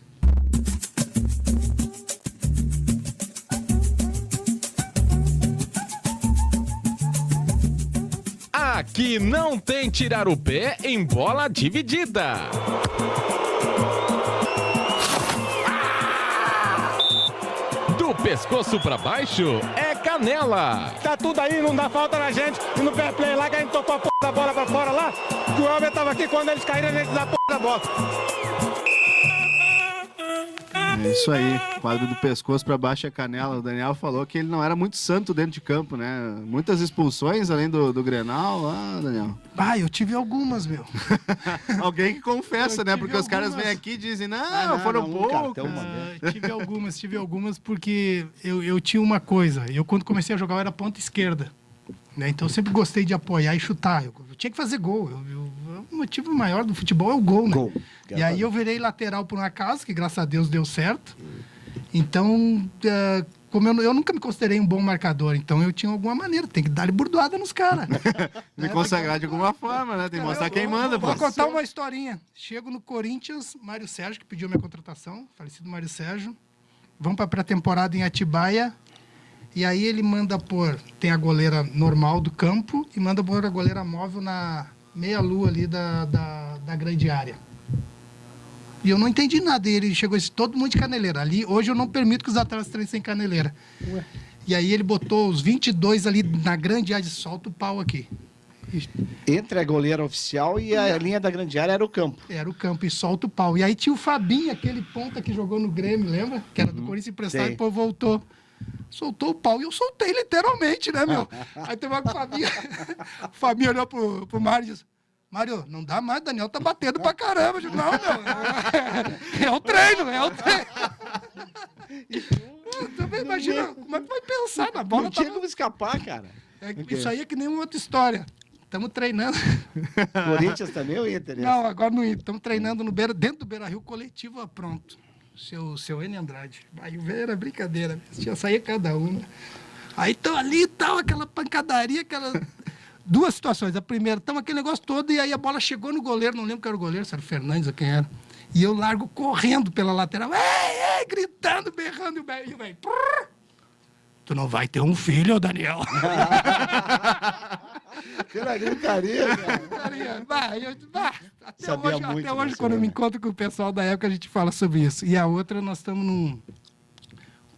Aqui não tem tirar o pé em bola dividida. Do pescoço pra baixo é canela. Tá tudo aí, não dá falta na gente. E no fair play lá, que a gente tocou a porra da bola pra fora lá, que o Elber tava aqui, quando eles caíram, a gente dá a porra da bola. É isso aí, quadro do pescoço pra baixo é canela. O Daniel falou que ele não era muito santo dentro de campo, né? Muitas expulsões além do Grenal. Ah, Daniel. Ah, eu tive algumas, meu. Alguém que confessa, Eu né? tive Porque os caras algumas. vem aqui e dizem, não, foram um poucos. cartão, mano. Tive algumas porque eu tinha uma coisa. Eu, quando comecei a jogar, eu era ponta esquerda. Né? Então, eu sempre gostei de apoiar e chutar. Eu tinha que fazer gol. O motivo maior do futebol é o gol, né? Gol. E aí eu virei lateral por um acaso, que graças a Deus deu certo. Então, como eu nunca me considerei um bom marcador, então eu tinha alguma maneira, tem que dar burdoada nos caras. Me consagrar de alguma forma, né? Tem que mostrar quem manda, pô. Vou contar uma historinha. Chego no Corinthians, Mário Sérgio, que pediu minha contratação, falecido Mário Sérgio. Vamos para pré-temporada em Atibaia. E aí ele manda pôr, tem a goleira normal do campo e manda pôr a goleira móvel na meia-lua ali da grande área. E eu não entendi nada. E ele chegou e disse, todo mundo de caneleira. Ali, hoje eu não permito que os atletas treinem sem caneleira. E aí ele botou os 22 ali na grande área, solta o pau aqui. Entre a goleira oficial e a linha da grande área era o campo. Era o campo e solta o pau. E aí tinha o Fabinho, aquele ponta que jogou no Grêmio, lembra? Que era do Corinthians emprestado e depois voltou. Soltou o pau e eu soltei literalmente, né, meu? Aí teve uma com o Fabinho. O Fabinho olhou pro Mário e disse: Mário, não dá mais, Daniel tá batendo pra caramba. Eu digo, não, meu. É o treino. Também imagina, como é que vai pensar na bola? Não tinha como escapar, cara. Isso aí é que nem uma outra história. Estamos treinando. Corinthians também ou Inter? Não, agora no Inter. Estamos treinando dentro do Beira-Rio, coletivo pronto. Seu N. Andrade. Aí era brincadeira. Tinha saía cada um, né? Aí estão ali e tal, aquela pancadaria, aquela... Duas situações. A primeira, estamos aquele negócio todo e aí a bola chegou no goleiro, não lembro quem era o goleiro, se era o Fernandes ou quem era. E eu largo correndo pela lateral, gritando, berrando, e o velho... Tu não vai ter um filho, Daniel. Pela gritaria, cara. Até hoje, quando eu me encontro com o pessoal da época, a gente fala sobre isso. E a outra, nós estamos num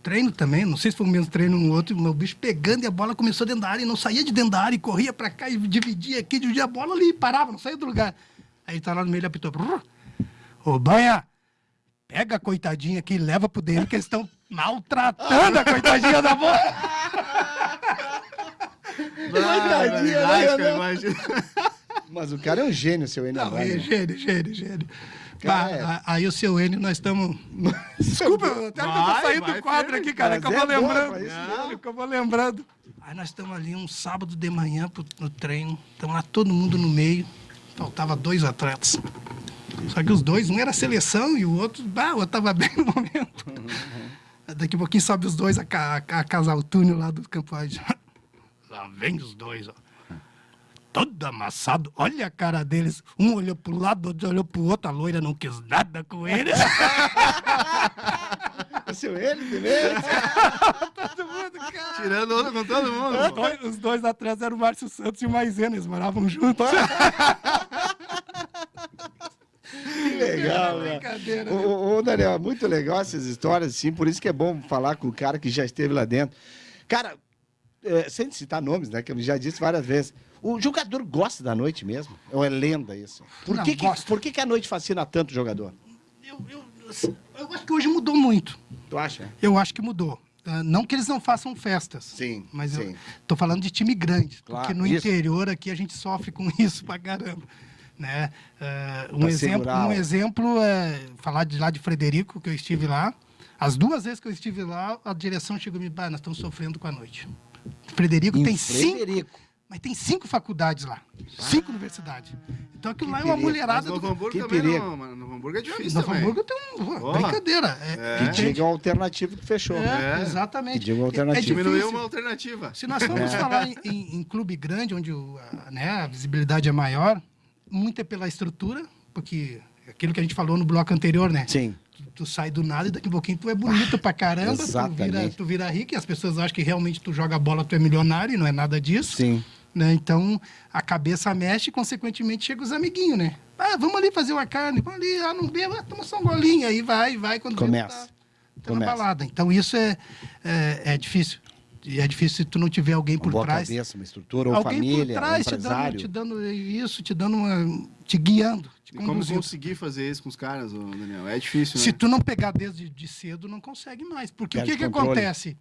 treino também, não sei se foi o mesmo treino no outro, o meu bicho pegando e a bola começou dentro da área e não saía de dentro da área e corria pra cá e dividia aqui, dividia a bola ali, parava, não saía do lugar. Aí ele tá lá no meio, ele apitou: ô, Banha, pega a coitadinha aqui e leva pro dele, que eles estão maltratando a coitadinha da bola. Coitadinha, Imagina. Mas o cara é um gênio, seu Enio. Não, é gênio. Cara, Aí o seu Enio, nós estamos... Desculpa, até que eu tô saindo do quadro aqui, cara, que eu vou lembrando. Que eu vou lembrando. Aí nós estamos ali um sábado de manhã no treino, estamos lá todo mundo no meio, faltava 2 atletas. Só que os dois, um era seleção e o outro estava bem no momento. Daqui a pouquinho sobe os dois a casar o túnel lá do campo. Lá vem os dois, ó. Todo amassado. Olha a cara deles. Um olhou pro lado, outro olhou pro outro. A loira não quis nada com eles. O seu Enio primeiro? Todo mundo, cara. Tirando onda com todo mundo. Os dois atrás eram o Márcio Santos e o Maisena. Eles moravam juntos. Que legal, né? Brincadeira. Ô, Daniel, é muito legal essas histórias, assim, por isso que é bom falar com o cara que já esteve lá dentro. Cara, sem citar nomes, né, que eu já disse várias vezes, o jogador gosta da noite mesmo? Ou é lenda isso? Por que a noite fascina tanto o jogador? Eu acho que hoje mudou muito. Tu acha? Eu acho que mudou. Não que eles não façam festas. Sim, mas sim. eu tô falando de time grande. Claro, porque no interior aqui a gente sofre com isso pra caramba. Né? Um exemplo é falar lá de Frederico, que eu estive lá. As 2 vezes que eu estive lá, a direção chegou e me disse: nós estamos sofrendo com a noite. Frederico tem 5, mas tem 5 faculdades lá, 5 universidades. Então aquilo lá é uma mulherada. Novo Hamburgo Que também perigo. não, mano. Novo Hamburgo é difícil Novo também. Hamburgo tem brincadeira. Que diga um alternativo que fechou. Exatamente. Que diga uma alternativa. Diminuiu uma alternativa. Se nós formos falar em clube grande, onde a visibilidade é maior, muito é pela estrutura, porque aquilo que a gente falou no bloco anterior, né? Sim. Tu sai do nada e daqui a pouquinho tu é bonito pra caramba, tu vira rico e as pessoas acham que realmente tu joga bola, tu é milionário e não é nada disso. Sim. Né? Então, a cabeça mexe e, consequentemente, chega os amiguinhos, né? Vamos ali fazer uma carne, vamos ali, não beba, toma só um golinho, aí vai, quando começa. Tá na balada. Então, isso é difícil. E é difícil se tu não tiver alguém por trás. Cabeça, uma estrutura, ou alguém família, por trás um empresário. te dando isso, te guiando, te E como conduzindo. conseguir fazer isso com os caras, Daniel? É difícil, né? Se tu não pegar desde cedo, não consegue mais. Porque Perde o que controle. acontece?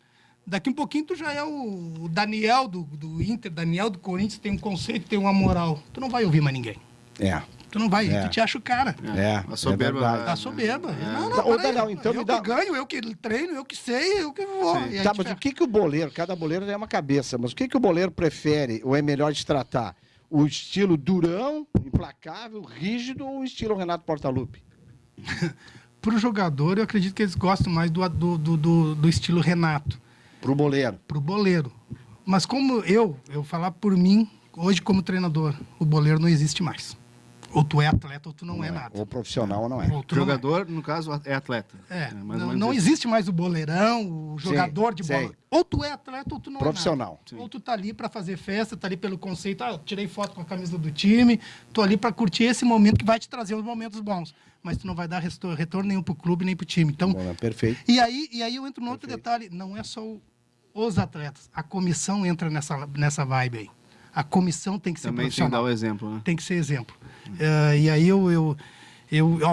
Daqui um pouquinho tu já é o Daniel do Inter, Daniel do Corinthians, tem um conceito, tem uma moral. Tu não vai ouvir mais ninguém. Tu não vai, tu te acha o cara. A soberba. verdade. A soberba. Não, Ô, peraí, Daniel, então eu me dá- que ganho, eu que treino, eu que sei, eu que vou. E aí Tá, te mas ferra. o que o boleiro, cada boleiro é uma cabeça, mas o que o boleiro prefere ou é melhor de tratar? O estilo durão, implacável, rígido ou o estilo Renato Portaluppi? Pro jogador, eu acredito que eles gostam mais do estilo Renato. Pro boleiro. Pro boleiro. Mas como eu falar por mim, hoje como treinador, o boleiro não existe mais. Ou tu é atleta ou tu não é nada. Ou profissional ou não é. Ou tu não é. Jogador, no caso, é atleta. Mais ou menos Não isso. existe mais o boleirão, o jogador de bola. sei. Ou tu é atleta ou tu não Profissional. é nada. Ou tu tá ali para fazer festa, tá ali pelo conceito, tirei foto com a camisa do time, tô ali para curtir esse momento que vai te trazer os momentos bons. Mas tu não vai dar retorno nenhum pro clube, nem pro time. Então, Bom, perfeito. e aí eu entro no outro detalhe, não é só os atletas. A comissão entra nessa vibe aí. A comissão tem que ser Também tem que dar profissional. o exemplo, né? Tem que ser exemplo. E aí eu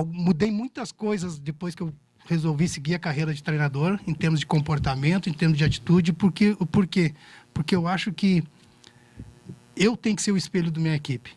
mudei muitas coisas depois que eu resolvi seguir a carreira de treinador, em termos de comportamento, em termos de atitude. Por quê? Porque eu acho que eu tenho que ser o espelho da minha equipe.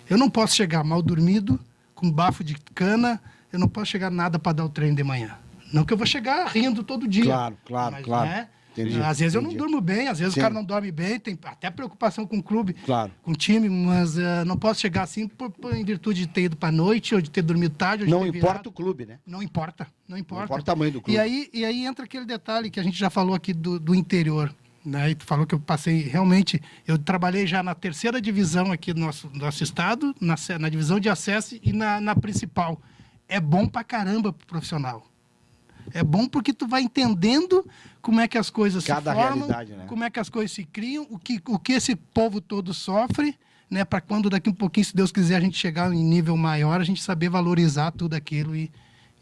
Eu não posso chegar mal dormido, com bafo de cana, eu não posso chegar nada para dar o treino de manhã. Não que eu vou chegar rindo todo dia. Claro. Né? Entendi, Às vezes eu não entendi. durmo bem, às vezes Sim. o cara não dorme bem, tem até preocupação com o clube, Claro. com o time, mas não posso chegar assim em virtude de ter ido para noite, ou de ter dormido tarde, ou de Não ter importa virado. o clube, né? Não importa. Não importa o tamanho do clube. E aí entra aquele detalhe que a gente já falou aqui do interior. Né? E tu falou que eu passei, realmente, eu trabalhei já na 3ª divisão aqui do nosso estado, na divisão de acesso e na principal. É bom pra caramba pro profissional. É bom porque tu vai entendendo como é que as coisas Cada se formam, realidade, né? como é que as coisas se criam, o que esse povo todo sofre, né? Para quando daqui um pouquinho, se Deus quiser, a gente chegar em nível maior, a gente saber valorizar tudo aquilo e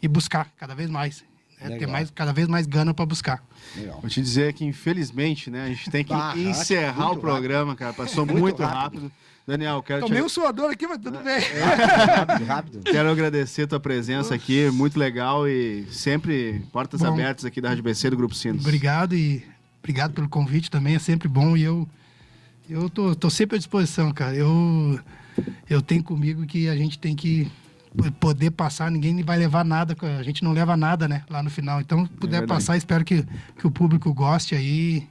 buscar cada vez mais. Né? Ter cada vez mais gana para buscar. Legal. Vou te dizer que, infelizmente, né, a gente tem que Ah, encerrar muito o programa, cara. Passou muito rápido. Daniel, quero Tomei te... um suador aqui, mas tudo bem. Rápido. Quero agradecer a tua presença aqui, muito legal e sempre portas Bom. abertas aqui da Rádio BC do Grupo Sinos. Obrigado pelo convite também, é sempre bom e eu tô sempre à disposição, cara. Eu tenho comigo que a gente tem que poder passar, ninguém vai levar nada, a gente não leva nada, né, lá no final. Então, puder verdade. passar, espero que o público goste aí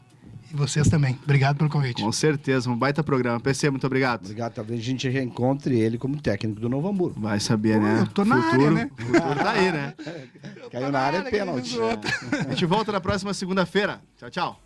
e vocês também. Obrigado pelo convite. Com certeza, um baita programa. PC, muito obrigado. Obrigado. Talvez a gente reencontre ele como técnico do Novo Hamburgo. Vai saber, né? eu tô na área, né? O futuro tá aí, né? Caiu na área é pênalti. A gente volta na próxima segunda-feira. Tchau, tchau.